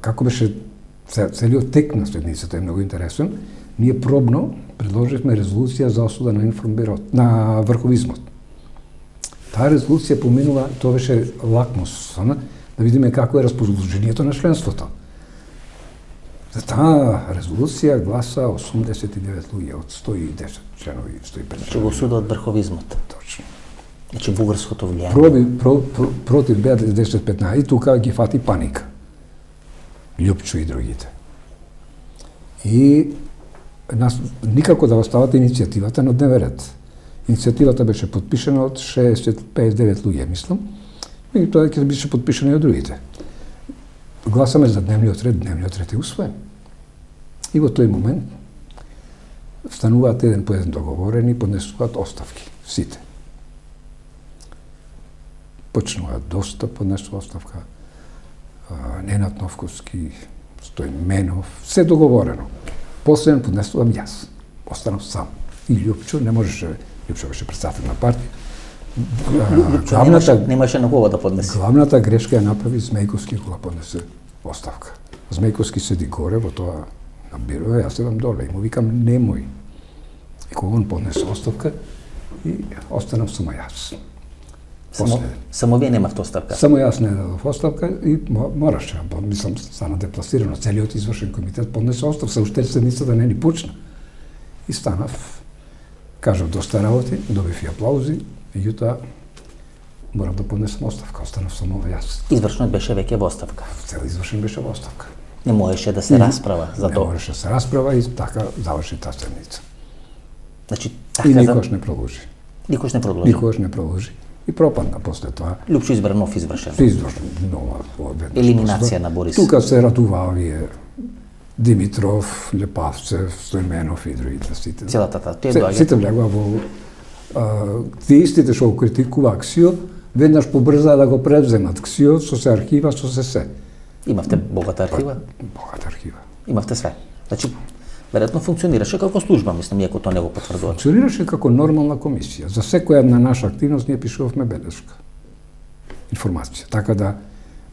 како беше целиот тек на седницата е многу интересен. Ние пробно предложивме резолуција за осуда на информбирот, на врховизмот. Таа резолуција поминува, тоа беше лакмус, да видиме како е расположението на членството. За таа резолуција гласа 89 луѓе од 110 членови, 150. Значи го осудуваат врховизмот. Точно. Значи бугарското влијание. Против беа 10-15 и тука ги фати паника. Лјупчо и другите. И никако да остават иницијативата на дневен ред. Иницијативата беше подпишана од 59 луѓе, мислам, и тоа ќе беше подпишано и од другите. Гласаме за дневниот ред е усвоен. И во тој момент стануваат еден по еден договорени, поднесуваат оставки, сите. Почнуваат Доста, поднесува оставка, Ненад Новковски, Стојменов, се договорено. Последен поднесувам јас. Останав сам. И Лјупчо не можеше, Лјупчо беше председател на партија. Лјупчо немаше на кого да поднесе. Главната грешка ја направи Змејковски кога поднесе оставка. Змејковски седи горе во тоа на биро, јас седам доле и му викам немој. И кога он поднесе оставка и останав само јас. Само вие немавте оставка? Само јас не дадов оставка и мораше, мислам, стана депласирано. Целиот извршен комитет поднесе оставка, уште седницата не ни почна. И станав, кажав доста работи, добив и аплаузи, меѓутоа морав да поднесам оставка, останав само јас. Извршенот беше веќе во оставка? Цел извршен беше во оставка. Не можеше да се расправа за тоа? Не можеше да се расправа и така заврши таа седница. Значи, и никош не продолжи. Никош не продолжи? Никош не продолжи. И пропадна после тоа. Лјупчо избра нов извршен? Извршен, нова. Елиминација на Борис? Тука се радува овие Димитров, Лепавцев, Стојменов и другите сите. Целата таа, сите влегува во тие истите што го критикува КСИО, веднаш побрзаа да го превземат КСИО со се архива, со се. Имавте богата архива? Богата архива. Имавте све. Значи, веројатно функционираше како служба, мислам, иако тоа не го потврдува. Функционираше како нормална комисија. За секоја една наша активност ние пишувавме белешка. Информација. Така да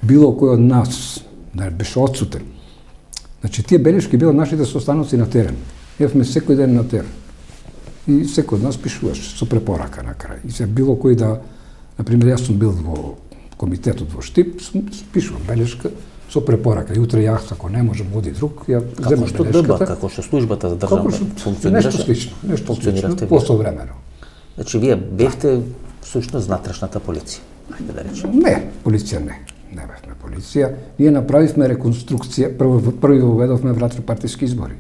било кој од нас да беше отсутен. Значи тие белешки била нашите состаноци на терен. Јавме секој ден на терен. И секој од нас пишуваше со препорака на крај. И се било кој да, например, јас сум бил во комитетот во Штип, пишувам белешка со препорака. И утре јас, ако не може води друг, ја земам белешката. Како што ДБ, како што службата за државна функционираше? Нешто слично, посовремено. Значи вие бевте всушност внатрешната полиција, ајде да речем. Не, полиција не. Не бевме полиција. Ние направивме реконструкција, први воведовме внатропартиски избори.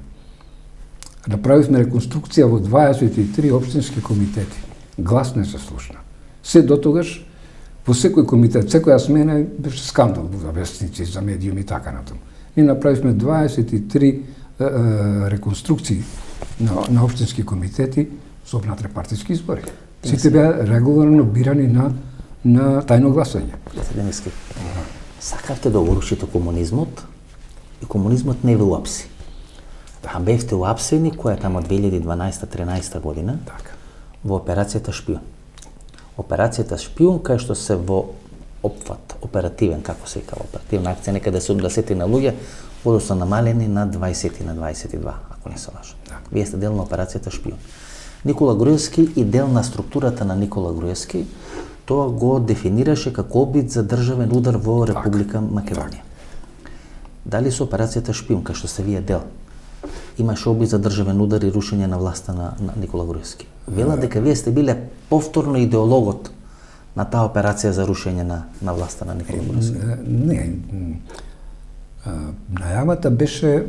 Направивме реконструкција во 23 општински комитети. Глас не се слушна. Се до тогаш, во секој комитет, секоја смена беше скандал за вестници, за медиуми и така натаму. Ние направивме 23 реконструкции на општински комитети со внатре-партиски избори. Сите беа регуларно бирани на тајно гласање. Денески, сакавте да урушите комунизмот и комунизмот не ви уапси. А бевте уапсени, која е тамо 2012-13 година, во операцијата Шпион. Операцијата Шпион, кај што се во опфат, оперативен, како се вика, оперативна акција, некаде се 20 на луѓе, односно намалени на 20 на 22, ако не се лажам. Вие сте дел на операцијата Шпион. Никола Груевски и дел на структурата на Никола Груевски, тоа го дефинираше како обид за државен удар во Република Македонија. Дали со операцијата Шпион, кај што сте вие дел, имаше обид за државен удар и рушење на власта на Никола Груевски? Вела дека вие сте биле повторно идеологот на таа операција за рушење на власта на Никола Груевски? Не. Најавата беше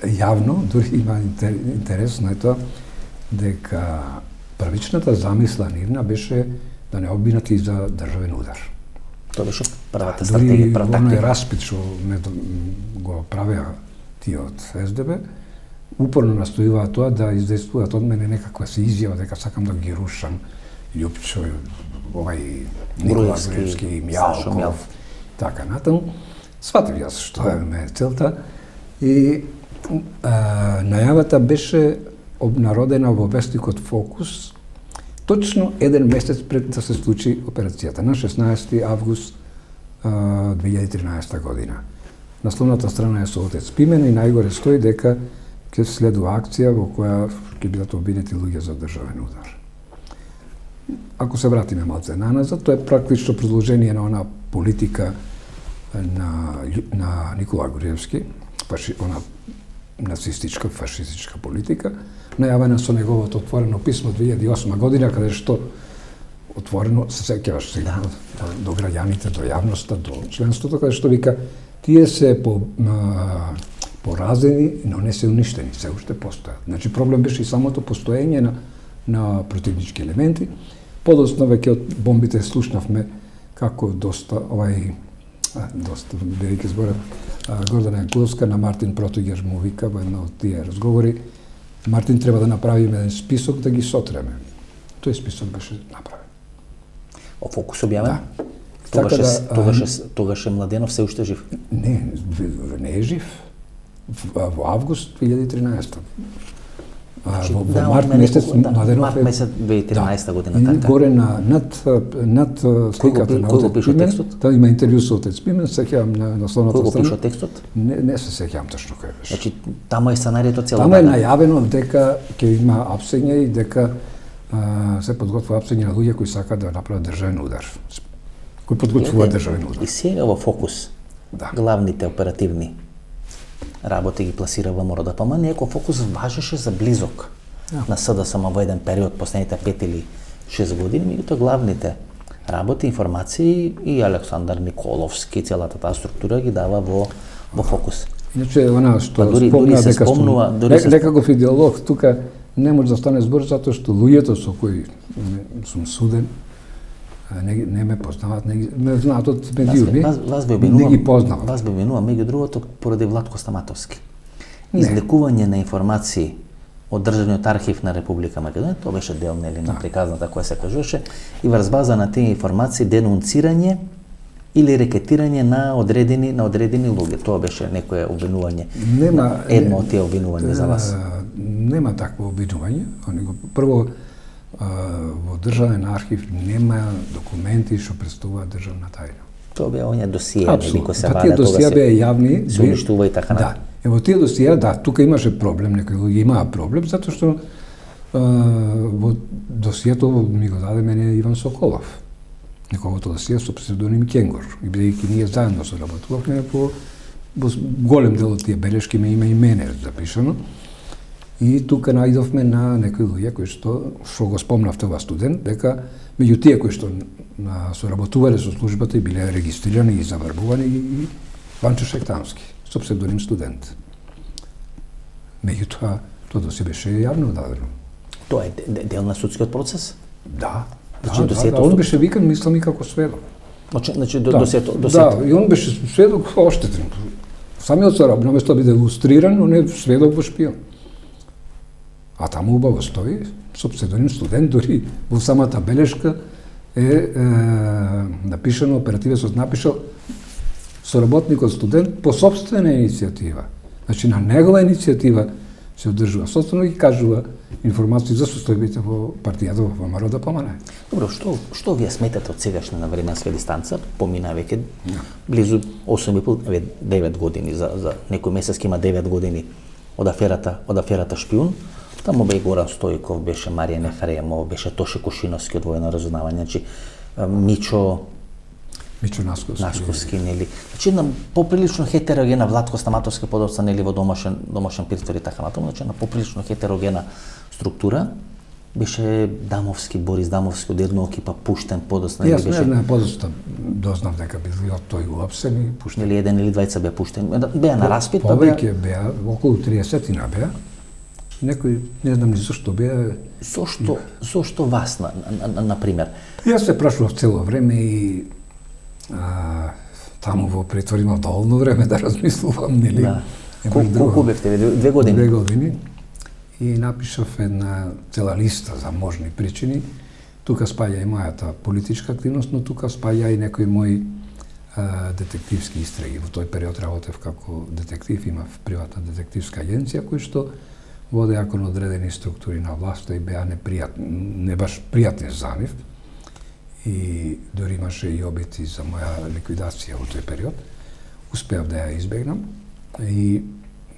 јавно, дури има интересно е тоа, дека првичната замисла нивна беше да не обвинат и за државен удар. Тоа беше првата стратегија, прва тактика. Дури оној тактика. распит што го правеа тие од СДБ, упорно настојуваат тоа да издействуваат од мене некаква се изјава дека сакам да ги рушам Љупчо, Никола Груевски, Мјалков, така натаму. Сватив јас што е ме целта и најавата беше обнародена во вестникот Фокус точно еден месец пред да се случи операцијата, на 16 август 2013 година. Насловната страна е со отец Пимен и најгоре стои дека ќе следува акција во која ќе бидат обвинети луѓе за државен удар. Ако се вратиме малце наназад, тоа е практично продолжение на она политика на Никола Груевски, она нацистичка, фашистичка политика, најавена со неговото отворено писмо 2008 година, каде што отворено, се сеќаваш сега, до граѓаните, до јавноста, до членството, каде што вика, тие се поразени, но не се уништени, се уште постојат. Значи, проблем беше и самото постоење на противнички елементи. Подоцна веќе од бомбите слушнавме како доста, бидејќи зборев, Гордана Јанкуловска на Мартин Протуѓер му вика во една од тие разговори, Мартин треба да направиме еден список да ги сотреме. Тој список беше направен. О Фокус објавен? Да. Тогаш е Младенов се уште жив? Не е жив. Во август 2013. Во март месец Младенов март месец 2013 година, така. Горе над сликата на отец Пимен, да има интервју со отец Пимен, сеќавам на насловната страна. Кој го пиша текстот? Не се сеќавам точно кој беше. Значи, тамо е сценарието цело. Тамо е најавено дека ќе има апсење и дека се подготвува апсење на луѓе кои сакаат да направат државен удар. Кои подготвуваат државен удар. И сега во Фокус, главните оперативни работи ги пласира во МРОДПМ, неко Фокус важеше за близок на СДСМ во еден период, последните 5 или 6 години, меѓутоа главните работи, информации и Александар Николовски, целата таа структура ги дава во Фокус. Иначе, она што дури се спомнува, некаков идеолог, тука не може да стане збор затоа што луѓето со кои сум суден не ме познаваат, не знаат од медиуми, не ги познавам. Вас би обвинувам, меѓу другото, поради Владко Стаматовски. Излекување на информации од Државниот архив на Република Македонија, тоа беше дел на приказната која се кажуваше, и врз база на тие информации денунцирање или рекетирање на одредени луѓе. Тоа беше некое обвинување. Едно од тие обвинувања за вас. Нема такво обвинување. Прво, во Државен архив нема документи што представуваат државна тајна. Тоа беа оние досиеа, кои се вадат, тие досиеа беа јавни, се уништува и така натаму. Во тие досиеа, тука имаше проблем, некои луѓе имаа проблем затоа што во досието ми го даде мене Иван Соколов. Неговото досие со псевдоним Кенгор. И бидејќи ние заедно соработувавме во голем дел од тие белешки ме има и мене запишано. И тука најдовме на некои луѓе кои што го спомнавте ова студент, дека меѓу тие кои што соработувале со службата и биле регистрирани и заврбувани и Ванчо Шектански, со псевдоним студент. Меѓутоа, тоа досие беше јавно дадено. Тоа е дел на судскиот процес? Да. Значи, до Да, сето... он беше викан, мислам и како сведок. Значи, до сето... Да, и он беше сведок оштетен. Самиот Сараб, наместо биде илустриран, но не сведок во шпион. А таму убаво стои, со псевдоним студент, дури во самата белешка е напишано, оперативецот напишал соработникот студент по собствена иницијатива. Значи, на негова иницијатива се одржува. Собствено ги кажува информации за состојбите во партијата во ВМРО да помане. Добро, што вие сметате од сегашна на временска дистанца? Помина веќе близу 8,5, 9 години, за некој месец има 9 години од аферата Шпиун. Таму бе Горан Стојков, беше Маријан Ефремов, беше Тоше Кушиновски од воено разузнавање, значи Мичо Насковски, нели. Значи една поприлично хетерогена Владко Стаматовски подоцна, нели, во домашен притвор и така натаму, значи една поприлично хетерогена структура. Беше Борис Дамовски од една екипа пуштен подоцна, нели беше. Јас не знам, подоцна дознав дека бил од тој уапсен и пуштен. Нели еден или двајца беа пуштен. Беа на распит, па повеќе беа, околу 30 беа. Некој, не знам ни зашто беа... Зошто вас, на пример? Јас се прашував цело време и таму во притвор имав доволно време да размислувам, нели? Да. Колку бевте? 2 години? 2 години. И напишав една цела листа за можни причини. Тука спаѓа и мојата политичка активност, но тука спаѓа и некои мои детективски истраги. Во тој период работев како детектив, имав приватна детективска агенција, кој што водеа кон одредени структури на власта и беа не баш пријатни за нив. И дори имаше и обити за моја ликвидација во тој период. Успеав да ја избегнам и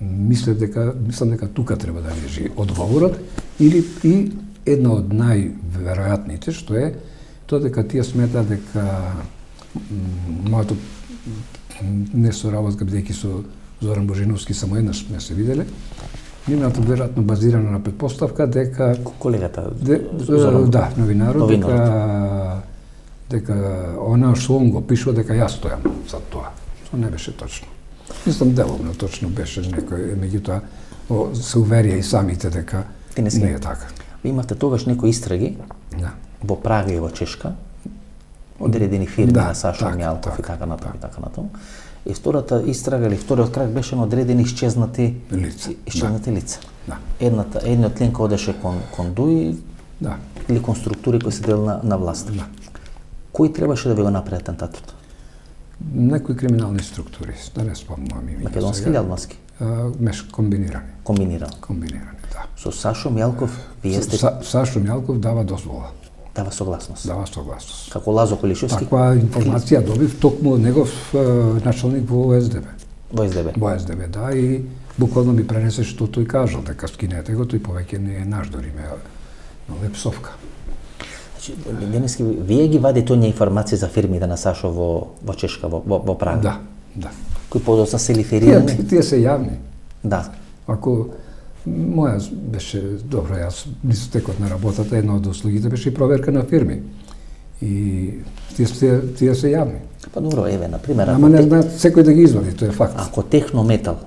мислам дека тука треба да лежи одговорот, или и една од најверојатните, што е тоа дека тие смета дека моето несоработка, бидејќи со Зоран Божиновски само еднаш сме се виделе, нивната веројатно базирана на претпоставка дека колегата да, новинарот, дека она што он го пишува дека јас стојам за тоа. Тоа не беше точно. Мислам деловно точно беше некој, меѓутоа се уверија и самите дека не е така. Ви имавте тогаш некои истраги во Прага и во Чешка, одредени фирми на Сашо Мјалков и така натаму. И втората истрага или вториот крак беше на одредени исчезнати лица. Едниот линк одеше кон ДУИ или кон структури кои се дел на власт. Кој требаше да ви го направи атентатот? Некои криминални структури, да не спомнувам името. Македонски или албански? Комбинирани. Комбинирани, да. Со Сашо Мјалков вие сте... Сашо Мјалков дава дозвола. Дава согласност. Како Лазо Колишевски? Таква информација добив токму од негов началник во СДБ. Во СДБ, да, и буквално ми пренесе што тој кажал, дека скинете го, тој повеќе не е наш, дори ме лепсовка. Значи, денески, вие ги вадите оние информации за фирмите на Сашо во Чешка, во Прага? Да. Кои подоцна се лиферирани? Тие се јавни. Да. Ако моја беше, добро, јас близо текот на работата, една од услугите беше и проверка на фирми. И тие се јавни. Па добро, еве, например... Ама не знаат секој да ги извади, тоа е факт. Ако Технометал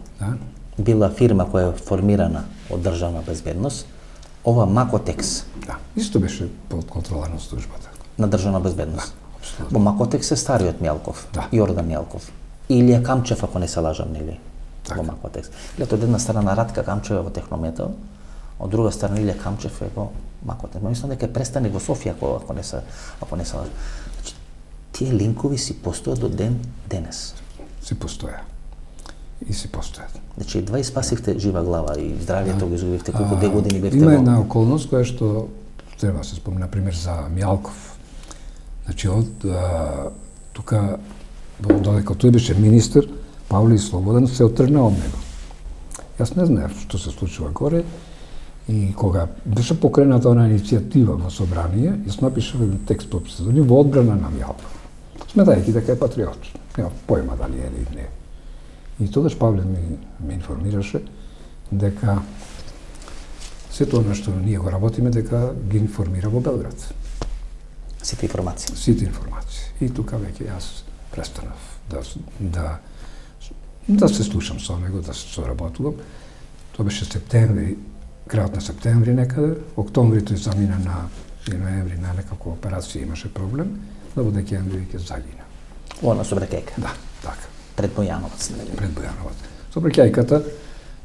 била фирма која е формирана од државна безбедност, ова Макотекс... Да, исто беше под контрола на службата. На државна безбедност. Да, апсолутно. Во Макотекс е стариот Мјалков, Јордан Мјалков. Илија Камчев, ако не се лажам, нели? Во Макотекс. Од една страна Ратка Камчева во Технометал, од друга страна Илија Камчев е во Макотекс. Мислам дека е престаник во Софија, ако не се лажам. Значи, тие линкови си постојат до денес. Си постоја. И си постојат. Значи, два спасивте жива глава и здравието го изгубивте, колку 2 години бевте во... Има една околност која што треба да се спомне, например, за Мјалков. Значи, тука, додека тој беше министер, Павле Слободан се отргна од него. Јас не знаев што се случува горе и кога беше покрената она иницијатива во собрание, јас напишав еден текст по псевдоним во одбрана на Мјалков. Сметајќи дека е патриот. Нема појма дали е или не. И тогаш Павле ме информираше дека сето она што ние го работиме, дека ги информира во Белград. Сите информации. И тука веќе јас престанав да се слушам со него, да се соработувам. Тоа беше септември, крајот на септември некаде, октомври тој замина на и ноември на некаква операција имаше проблем, да во декември ќе загина. Она собраќајка. Да, така. Пред Бојановац, нели? Пред Бојановац. Собраќајката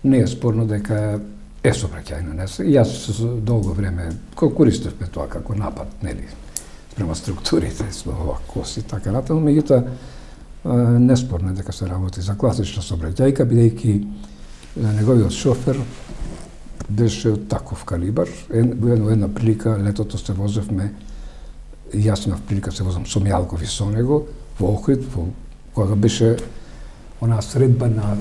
не е спорно дека е собраќајна. Јас долго време користевме тоа како напад, нели, спрема структурите, коси, така натаму, меѓутоа неспорно е дека се работи за класична собраќајка, бидејќи неговиот шофер беше од таков калибар. Во една прилика летото се возевме, јас имав прилика се возам со Мјалков и со него во Охрид, кога беше онаа средба на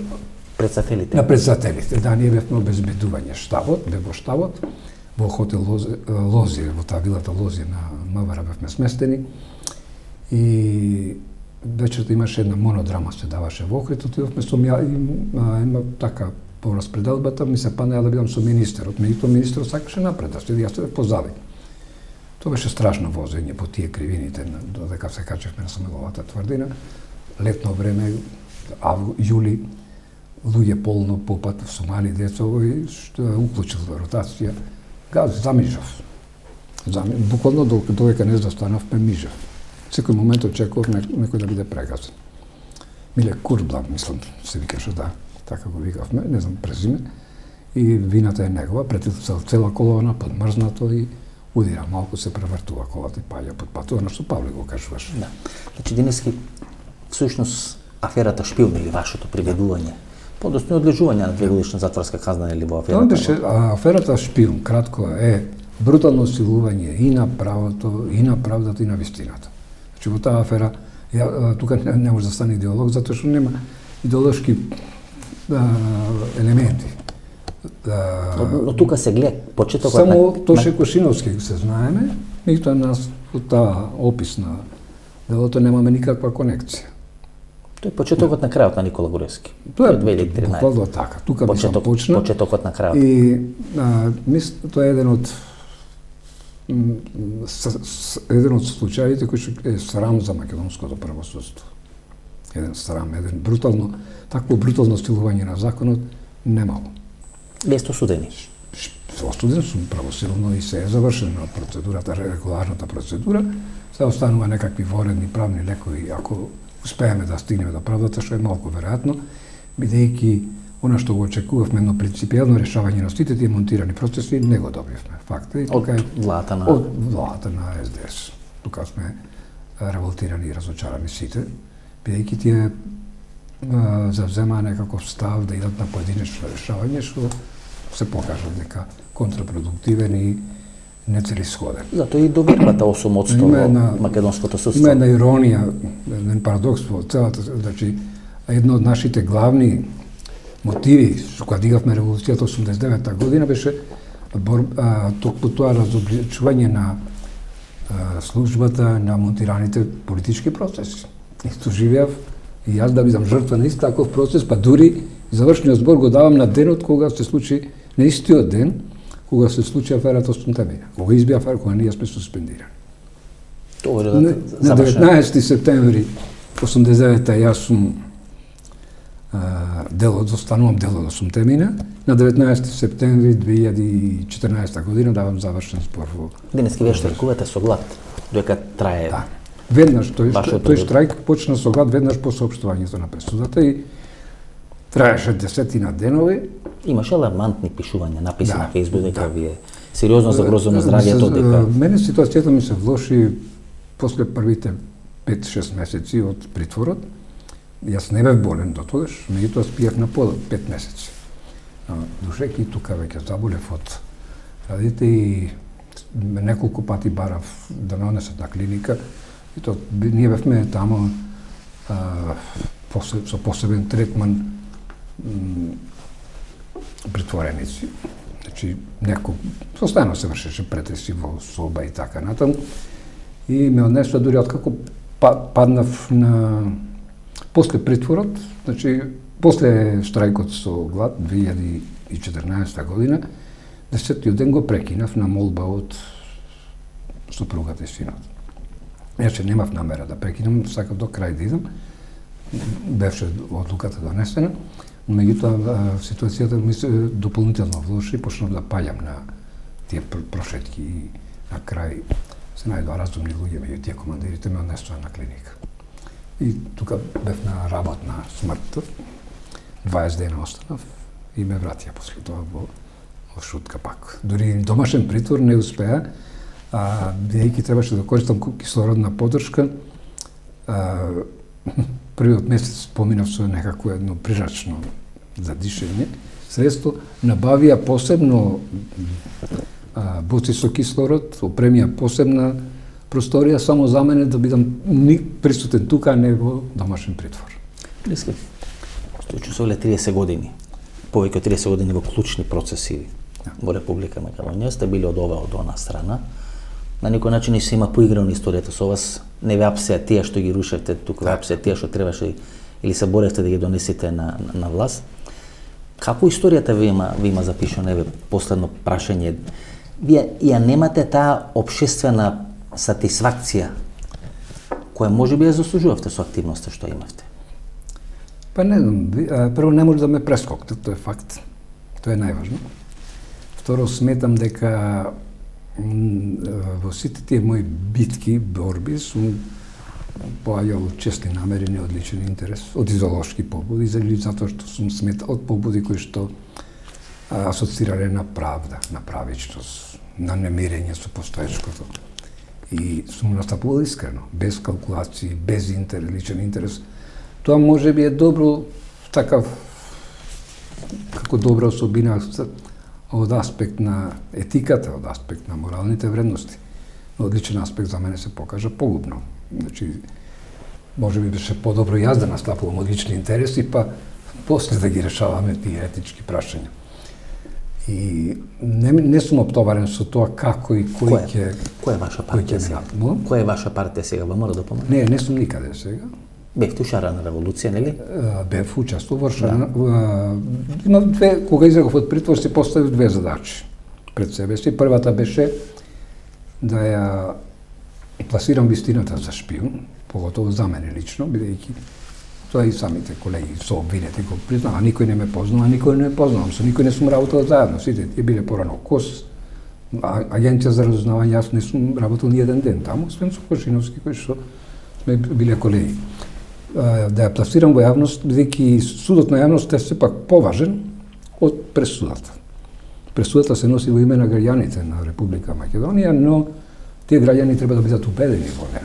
председателите. На председателите. Да, ние бевме обезбедување штабот, во штабот, во хотел Лозија, во таа вилата Лозија на МВР бевме сместени. И вечерта имаше една монодрама се даваше во Охрид, отидовме со има така по распределбата, ми се панеа да бидам со министерот, меѓутоа министерот сакаше напред да следи, јас се позади. Тоа беше страшно возење по тие кривините, додека се качевме на Самойловата тврдина. Летно време, јули, луѓе полно попат в Сомали, деца, овој што уклучил во ротација, гази, замижав. Буквално додека не застанавме, мижав. Секој момент очекував некој да биде прегазен. Миле Курблан, мислам, се викаше, да, така го викавме, не знам презиме, и вината е негова, пред цела колона, подмрзнато и удира, малку се превртува колата и паѓа под патот, што Павле го кажуваш. Да. Значи, денески, всушност, аферата Шпион или вашето приведување, подоцна одлежување на 2-годишна затворска казна или во аферата? Тоа беше аферата Шпион, кратко е брутално силување и на правото, и на правдата, и на вистината. Значи, во таа афера, тука не може да стане идеолог, затоа што нема идеолошки елементи. Но тука се гледа почетокот само Тоше Кошиновски се знаеме, меѓутоа нас од таа опис на делото немаме никаква конекција. Тој е почетокот на крајот на Никола Груевски. Тоа е 2013. буквално така. Тука мислам почна. Почетокот на крајот. И тоа е еден од случаите кој што е срам за македонското правосудство. Еден срам, еден брутално, такво брутално стилување на законот немало. Вие сте осудени? Осуден сум правосилно и се е завршена процедурата, регуларната процедура. Се останува некакви воредни правни лекови, ако успееме да стигнеме до правдата, што е малку веројатно, бидејќи она што го очекувавме, едно принципијално решавање на сите тие монтирани процеси, не го добивме. Факт е, од владата на... Од владата на СДС. Тука сме револтирани и разочарани сите, бидејќи тие завземаа некаков став да идат на поединечно решавање, што се покажа дека контрапродуктивен и нецелисходен. Затоа и довербата 8% во македонското судство. Има една иронија, еден парадокс во целата, значи, едно од нашите главни мотиви со кога дигавме револуцијата 89-та година беше токму тоа разобличување на службата на монтираните политички процеси. Исто живеав и јас да бидам жртва на ист таков процес, па дури завршниот збор го давам на денот кога се случи, на истиот ден, кога се случи аферата Стунтамина. Кога изби афера, кога ние сме суспендирани. На 19 септември 89-та јас сум останувам дел од Стунтамина. На 19 септември 2014 година давам завршен збор во... Денески вие штрajkувате со глад, додека трае... Да. Веднаш, тој штрајк почна со глад веднаш по соопштувањето на пресудата и траеше 10 денови. Имаше алармантни пишувања, написи на Фејсбук дека вие сериозно загрозено здравјето, дека... Мене ситуацијата ми се влоши после првите 5-6 месеци од притворот. Јас не бев болен до тогаш, меѓутоа спијав на по 5 месеци. Душеки тука веќе заболев од радите и неколку пати барав да ме однесат на клиника. И то ние бевме тамо со посебен третман притвореници. Значи, постојано се вршеше претреси во соба и така натаму. И ме однесла дури откако паднав на... После притворот, значи, после штрајкот со глад, 2014 година, 10-тиот ден го прекинав на молба од супругата и синот. Јас немав намера да прекинам, сакав до крај да идам. Беше одлуката донесена, меѓутоа ситуацијата ми се дополнително влоши и почнав да паѓам на тие прошетки и на крај се најдоа разумни луѓе меѓу тие командирите, ме однесоа на клиника. И тука бев на работна смрт, 20 дена останав и ме вратија после тоа во шутка пак. Дури домашен притвор не успеа, бидејќи требаше да користам кислородна поддршка, првиот месец поминав со некако едно прирачно за дишење средство, набавија посебно боци со кислород, опремија посебна просторија само за мене да бидам присутен тука, а не во домашен притвор. Блиски, стојчу со 30 години, повеќе од 30 години во клучни процеси во Република Македонија, сте били од ова од она страна. На некој начин и се има поиграна историјата со вас, не ве апсеа тие што ги рушевте, туку ве апсеа тие што требаше или се боревте да ги донесете на власт. Како историјата ви има запишано, еве последно прашање. Вие ја немате таа општествена сатисфакција која можеби ја заслужувавте со активноста што имавте? Па не знам, прво не може да ме прескокне, тоа е факт. Тоа е најважно. Второ, сметам дека во сите тие мои битки, борби, сум поаѓал чести намерени, од личен интерес, од идеолошки побуди, или затоа што сум сметал од побуди кои што асоцирале на правда, на правичност, на немирење со постоечкото. И сум настапувал искрено, без калкулации, без личен интерес. Тоа може би е добро, такав, како добра особина од аспект на етиката, од аспект на моралните вредности. Но од личен аспект за мене се покажа погубно. Значи, може би беше подобро јас да настапувам од лични интереси, па после да ги решаваме тие етички прашања. И не сум оптоварен со тоа како и кој ќе... Која е ваша партија сега? Која е ваша партија сега? Мора да помне? Не сум никаде сега. Бевте у шарана револуција, нели? Бев учествував во шарана. Има две, кога излегов од притвор, си поставив две задачи пред себе си. Првата беше да ја пласирам вистината за шпион, поготово за мене лично, бидејќи тоа и самите колеги со обвинети го признаа, никој не ме познава, никој не ме познавам, со никој не сум работел заедно, сите тие биле порано КОС, Агенција за разузнавање, јас не сум работел ни еден ден таму, освен со Кошиновски, кои што сме биле колеги. Да ја пласирам во јавност, бидејќи судот на јавност е сепак поважен од пресудата. Пресудата се носи во име на граѓаните на Република Македонија, но тие граѓани треба да бидат убедени во неа.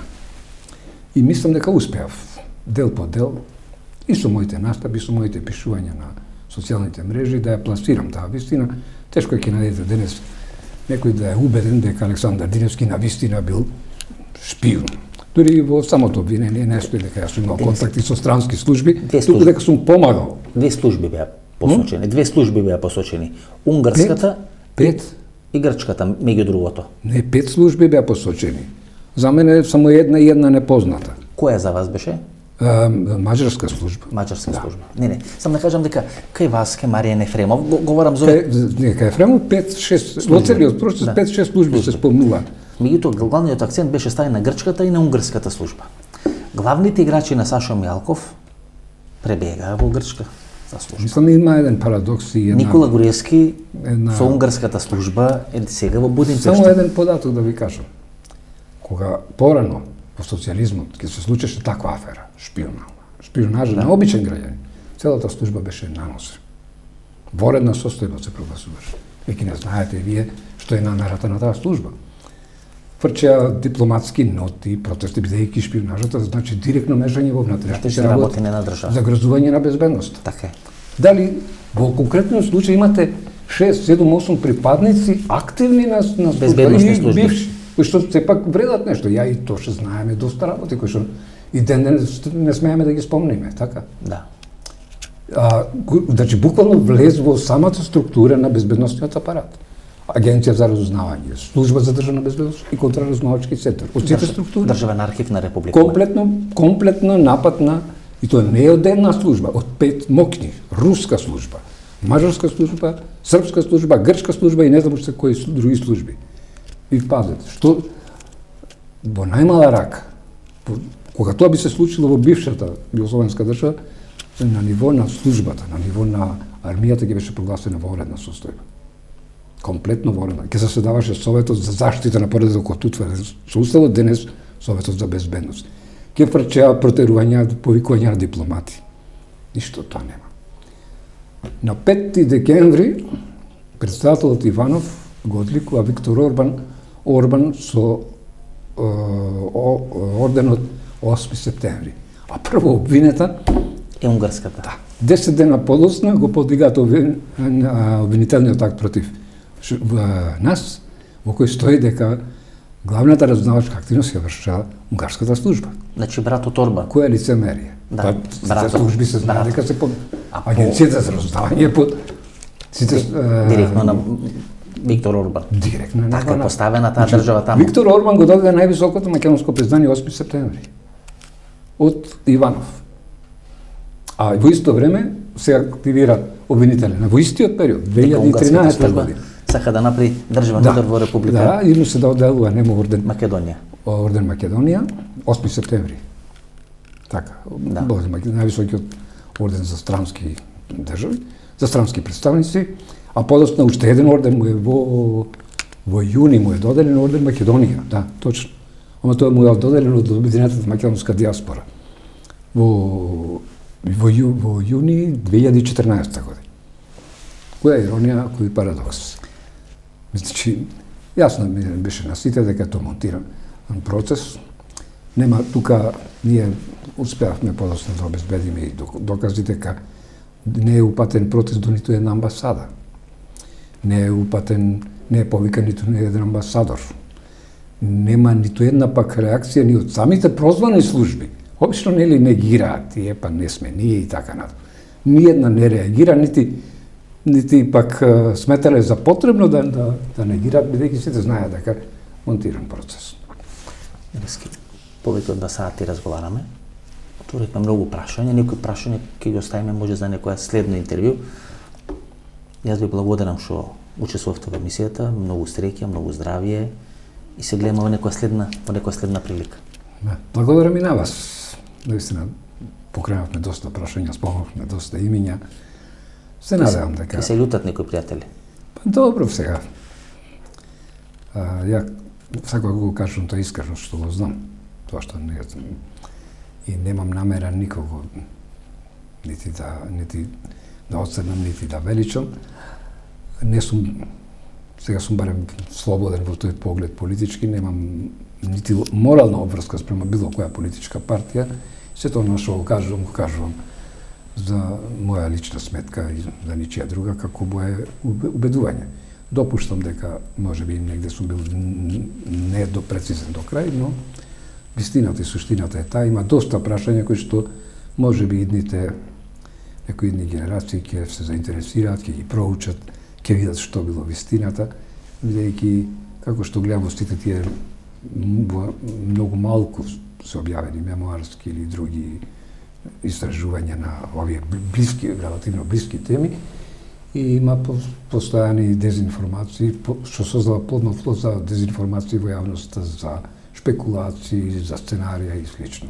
И мислам дека успеав, дел по дел, и со моите настапи, и со моите пишувања на социјалните мрежи, да ја пласирам таа вистина. Тешко е ќе најдете денес некој да е убеден дека Александар Диневски на вистина бил шпион. Дури во самото обвинение не стои дека јас сум имал контакти со странски служби, туку дека сум помагал. Две служби беа посочени. Унгарската и грчката, меѓу другото. Не, 5 служби беа посочени. За мене само една и една непозната. Која за вас беше? Маđarска служба. Маđarска служба. Не, сам да кажам дека кај вас, кај Маријан Ефремов, говорам за... Кај Ефремов 5-6, во целиот процес 5-6 служби се спомнуваат. Меѓутоа, главниот акцент беше ставен на грчката и на унгарската служба. Главните играчи на Сашо Мјалков пребегаа во грчка служба. Мислам, има еден парадокс и една... Никола Груевски со унгарската служба е сега во Будимпешта. Само еден податок да ви кажам. Кога порано во социјализмот ќе се случеше таква афера, шпионажа на обичен граѓанин, целата служба беше наносена. Воредна состојба се прогласуваше. Веќе не знаете вие што е намерата на таа служба. Фрчеа дипломатски ноти, протести, бидејќи шпионажата значи директно мешање во внатрешните работи на држава. Загрозување на безбедност. Така е. Дали во конкретниот случај имате 6, 7, 8 припадници активни на безбедносни служби, бивши, кои што сепак вредат нешто. Ја и Тоше знаеме доста работи кои што и ден не смееме да ги спомниме, така? Да. Значи буквално влез во самата структура на безбедносниот апарат. Агенција за разузнавање, служба за државна безбедност и контраразузнавачки центар. Од сите структури. Државен архив на Република. Комплетно напад на, и тоа не е од една служба, од 5 мокни, руска служба, маđarска служба, српска служба, грчка служба и не знам уште кои други служби. И пазете, што во најмала рака, кога тоа би се случило во бившата југословенска држава, на ниво на службата, на ниво на армијата ќе беше прогласена воредна состојба. комплетно во Орбан. Ке заседаваше Советот за заштита на поредокот утврден со уставот, денес Советот за безбедност. Ке врчеа протерувања, повикувања на дипломати. Ништо тоа нема. На 5 декември председателот Иванов го одликува Виктор Орбан со орденот 8 септември. А прво обвинета е унгарската. Да. 10 дена подоцна го подигаат обвинителниот акт против нас, во кој стои дека главната разузнавачка активност ја вршила унгарската служба. Значи братот Орбан. Која лицемерие? Да, сите служби се знае дека се под Агенцијата за разузнавање под сите директно на Виктор Орбан. Директно на Така е поставена таа држава таму. Виктор Орбан го додаде највисокото македонско признание 8 септември од Иванов. А во исто време се активира обвинителен во истиот период, 2013 година. Сака да направи државен удар во Република. Да, и му се доделува нему орден Македонија. Орден Македонија, 8 септември. Така, Да. највисокиот орден за странски држави, за странски представници, а подоцна уште еден орден му е во јуни му е доделен орден Македонија, да, точно. Ама тоа му е доделен од Обединетата македонска диаспора во јуни 2014 година. Која иронија, кој парадокс. Значи, јасно ми беше на сите дека тоа монтиран процес. Нема тука, ние успеавме подоцна да обезбедиме и докази дека не е упатен процес до ниту една амбасада. Не е повикан ниту еден амбасадор. Нема ниту една пак реакција ни од самите прозвани служби. Обично нели негираат, тие па не сме ние и така натаму. Ниедна не реагира, нити пак сметале за потребно да негираат, бидејќи сите знаеат дека монтиран процес. Повеќе од 2 сати разговараме. Отворивме многу прашања, некои прашања ќе ги оставиме може за некоја следно интервју. Јас ви благодарам што учествувавте во емисијата, многу среќа, многу здравје и се гледаме во некоја следна прилика. Благодарам и на вас. Наистина, покренавме доста прашања, спомнавме доста имиња. Се надевам дека... И се љутат некои пријатели? Па добро сега. Ја секогаш го кажам тоа искрено што го знам. Тоа што не и немам намера никого нити да оценам, нити да величам. Не сум сега сум барем слободен во тој поглед политички, немам нити морална обврска спрема било која политичка партија. Се тоа на што го кажувам за моја лична сметка и за ничија друга како мое убедување. Допуштам дека можеби негде сум бил не допрецизен до крај, но вистината и суштината е таа. Има доста прашања кои што можеби некои идни генерации ќе се заинтересираат, ќе ги проучат, ќе видат што било вистината, бидејќи како што гледам во сите тие многу малку се објавени мемуарски или други истражувања на овие релативно блиски теми и има постојани дезинформации, што создава плодно тло за дезинформации во јавноста, за шпекулации, за сценарија и слично.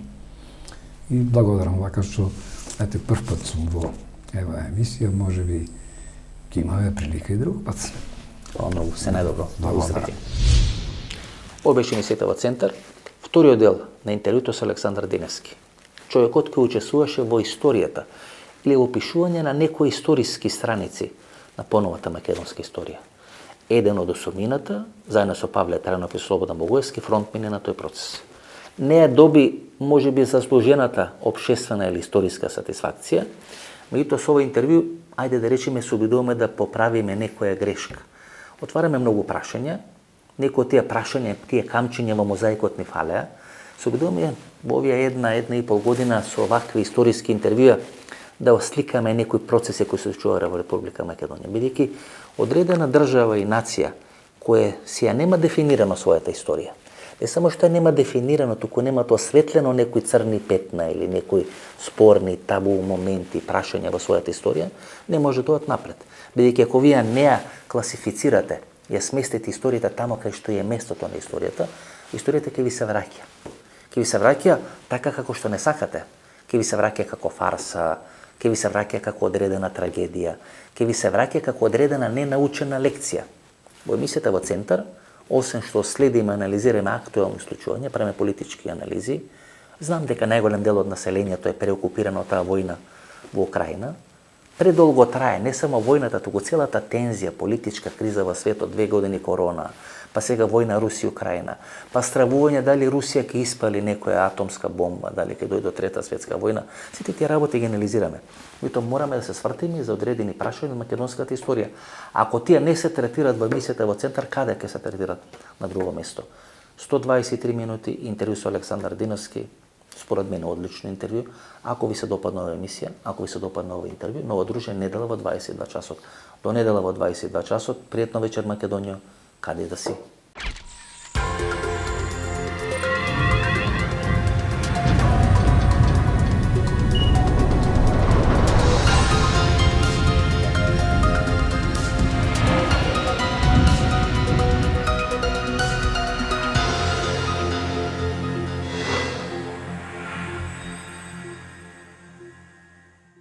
И благодарам вака што прв пат сум во ева емисија, можеби ќе имаме прилика и друг пат. Многу, се најдобро. Многу среќа. Ова беше емисијата во Центар, вториот дел на интервјуто со Александар Деневски. Човекот кој учествуваше во историјата или во опишување на некои историски страници на поновата македонска историја. Еден од осомината, заедно со Павле Таранов и Слободан Богоевски, фронтмени на тој процес. Не ја доби, можеби, заслужената општествена или историска сатисфакција, меѓутоа со ова интервју, ајде да речеме, се обидуваме да поправиме некоја грешка. Отвараме многу прашања, некои од тие прашања, тие камчиња во мозаикот ни фалеа. Се обидуваме во овие една и пол година со вакви историски интервјуа да осликаме некои процеси кои се случуваа во Република Македонија, бидејќи одредена држава и нација која сија нема дефинирано својата историја. Не само што нема дефинирано, туку нема осветлено некои црни петна или некои спорни табу моменти, прашања во својата историја, не може да одат напред. Бидејќи ако вие не ја класифицирате, ја сместите историјата тамо кај што е местото на историјата ќе ви се враќа. Ќе ви се враќа така како што не сакате. Ќе ви се враќа како фарса, ќе ви се враќа како одредена трагедија, ќе ви се враќа како одредена ненаучена лекција. Во емисијата во Центар, освен што следиме, анализираме актуелни случувања, правиме политички анализи, знам дека најголем дел од населението е преокупирано од таа војна во Украина. Предолго трае не само војната, туку целата тензија, политичка криза во светот, 2 години корона, па сега војна Русија-Украина, па стравување дали Русија ќе испали некоја атомска бомба, дали ќе дојде до Трета светска војна. Сите тие работи ги анализираме. Меѓутоа мораме да се свртиме за одредени прашања на македонската историја. Ако тие не се третираат во емисијата во Центар, каде ќе се третираат на друго место? 123 минути интервју со Александар Диновски, според мене одлично интервју. Ако ви се допадна оваа емисија, ако ви се допадна ова интервју, ново дружење недела во 22 часот. До недела во 22 часот, пријатно вечер Македонија, каде да си.